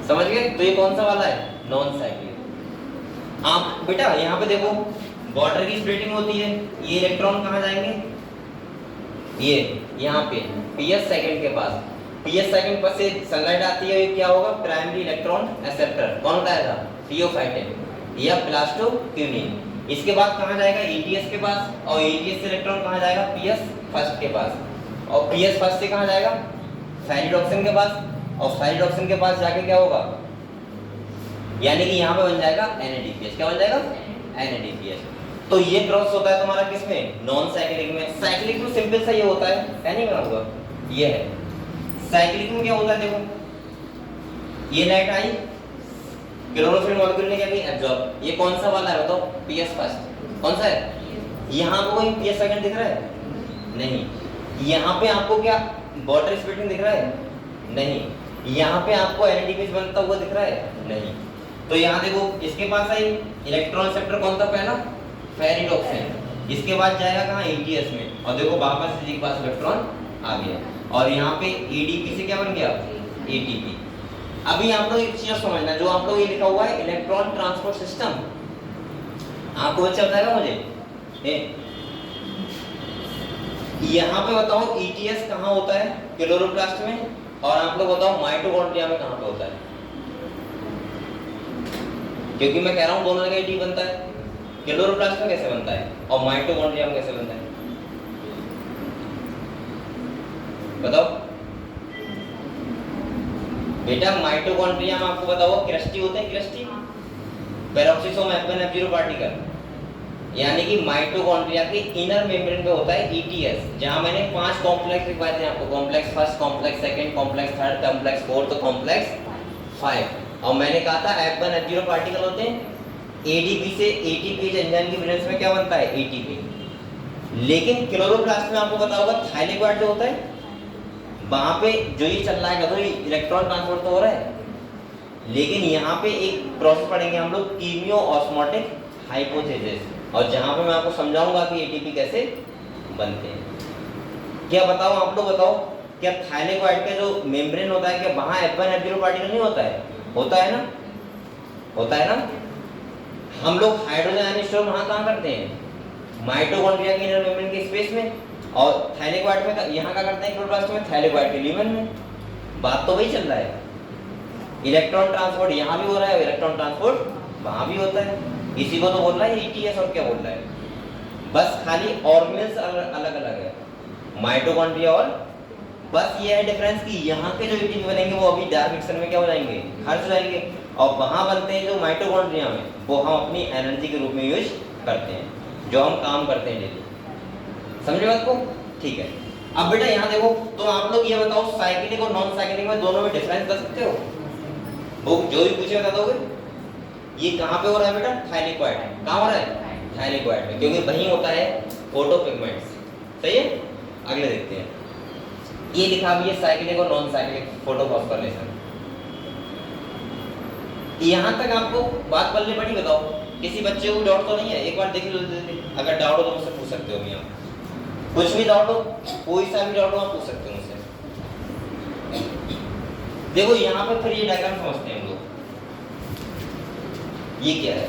समझ गए? तो ये कौन सा वाला है, नॉन साइक्लिक। आप बेटा यहाँ पे देखो वाटर की स्प्रेडिंग होती है, ये इलेक्ट्रॉन कहाँ जाएंगे, ये यहाँ पे पीएस सेकंड के पास, पीएस सेकंड पर से सनलाइट आती है, ये क्या होगा, प्राइमरी इलेक्ट्रॉन एक्सेप्टर। कौन बताया था? थियोफाइटिन या प्लास्टोक्यूनिन। इसके बाद कहाँ जाएगा, एटीएस के पास, और एटीएस से इलेक्ट्रॉन कहाँ जाएगा, पीएस फर्स्ट के पास, और पीएस फर्स्ट से कहाँ जाएगा, फेरिडोक्सिन के पास, और फेरिडोक्सिन के पास जाके क्या होगा, यानी कि यहाँ पे बन जाएगा एनएडीपीएच। क्या बन जाएगा, एनएडीपीएच। तो ये क्रॉस होता है तुम्हारा किसमें, नॉन साइक्लिक में। साइक्लिक में सिंपल सा ये होता है, नहीं बना हुआ ये है। साइक्लिक में क्या होता है, देखो ये लाइट आई, क्लोरोफिल मॉलिक्यूल ने क्या किया, एब्जॉर्ब। ये कौन सा वाला है बताओ, पीएस फर्स्ट। कौन सा है, यहाँ पे कोई पीएस सेकंड दिख रहा है, नहीं। यहाँ पे आपको क्या वाटर स्प्लिटिंग दिख रहा है, नहीं। यहाँ पे आपको एनएडीपीएच बनता हुआ दिख रहा है, नहीं। तो यहाँ देखो इसके पास आई इलेक्ट्रॉन एक्सेप्टर, कौन सा पहला, फेरिडोक्सिन। इसके बाद जाएगा कहाँ, एटीएस में, और देखो वापस इसी के पास इलेक्ट्रॉन आ गया, और यहाँ पे एडीपी से क्या बन गया, एटीपी। अभी आप लोग एक चीज समझना, जो आप लोग ये लिखा हुआ है इलेक्ट्रॉन ट्रांसपोर्ट सिस्टम, आपको बच्चा बताएगा मुझे? यहाँ पे बताओ ETS कहाँ होता है क्लोरोप्लास्ट में, और आप लोग बताओ माइटोकॉन्ड्रिया में कहाँ पे होता है? क्योंकि मैं कह रहा हूँ दोनों जगह ET बनता है, क्लोरोप्लास्ट में कैसे बनता है और माइटोकॉन्ड्रिया में कैसे बनता है? बताओ बेटा। माइटोकॉन्ड्रिया में आपको बताओ क्रिस्टी होते हैं, क्रिस्टी पेरोक्सिसोम F1F0 पार्टिकल, यानी कि माइटोकॉन्ड्रिया के इनर मेम्ब्रेन पे होता है ETS, जहां मैंने 5 कॉम्प्लेक्स लिखवाए थे आपको, complex first, complex second, complex third, complex fourth, complex 5, और मैंने कहा था F1F0 पार्टिकल होते हैं। ADP से ATP एंजाइम की प्रेजेंस में क्या बनता है? ATP। लेकिन क्लोरोप्लास्ट में आपको पता होगा थाइलेक्वाइड जो होता है, वहां पे जो ये चल रहा है तो इलेक्ट्रॉन ट्रांसपोर्ट तो हो रहा है, लेकिन यहाँ पे एक प्रोसेस पढ़ेंगे हम लोग कीमियो ऑस्मोटिक हाइपोथेसिस, और जहां पे मैं आपको समझाऊंगा कि ATP कैसे बनते हैं। क्या बताओ आप लोग बताओ, क्या थाइलेक्वाइड का जो मेम्ब्रेन होता है क्या वहां F1F0 पार्टिकल नहीं होता है? होता है ना, होता है ना। हम लोग हाइड्रोजन आयन स्टोर वहां कहाँ करते हैं? माइटोकॉन्ड्रिया के इनर मेम्ब्रेन के स्पेस में, और थाइलेक्वाइड में यहाँ क्या करते हैं क्लोरोप्लास्ट में? थाइलेक्वाइड के ल्यूमेन में। बात तो वही चल रहा है, इलेक्ट्रॉन ट्रांसपोर्ट यहाँ भी हो रहा है, इलेक्ट्रॉन ट्रांसपोर्ट वहां भी होता है। इसी को तो बोल रहा है ETS, और क्या बोल रहा है? बस खाली ऑर्गेनेल्स अलग अलग है, माइटोकॉन्ड्रिया, और बस ये है डिफरेंस कि यहाँ के जो ATP बनेंगे वो अभी डार्क मिक्सर में क्या हो जाएंगे? खर्च हो जाएंगे, और वहां बनते हैं जो माइटोकॉन्ड्रिया में, वो हम अपनी एनर्जी के रूप में यूज करते हैं, जो हम काम करते हैं डेली। समझे बात को? ठीक है। अब बेटा यहाँ देखो, तो आप लोग ये बताओ साइक्लिक और नॉन साइक्लिक में दोनों में डिफरेंस कर सकते हो? वो जो भी पूछे बता दोगे? ये कहाँ पे हो रहा है बेटा? थाइलेक्वाइड। कहाँ हो रहा है? थाइलेक्वाइड में, क्योंकि वहीं होता है फोटोपिगमेंट्स। सही है? अगले देखते हैं। ये लिखा भी है साइक्लिक और नॉन साइक्लिक फोटोफॉस्फोरिलेशन। यहाँ तक आपको बात पल्ले पड़ी? बताओ किसी बच्चे को डाउट तो नहीं है? एक बार देख लो, अगर डाउट हो तो मुझसे पूछ सकते हो। मियां कुछ भी डाउट हो, कोई सा भी डाउट हो आप पूछ सकते हो मुझसे। देखो यहाँ पे फिर ये डायग्राम समझते हैं हम लोग। ये क्या है?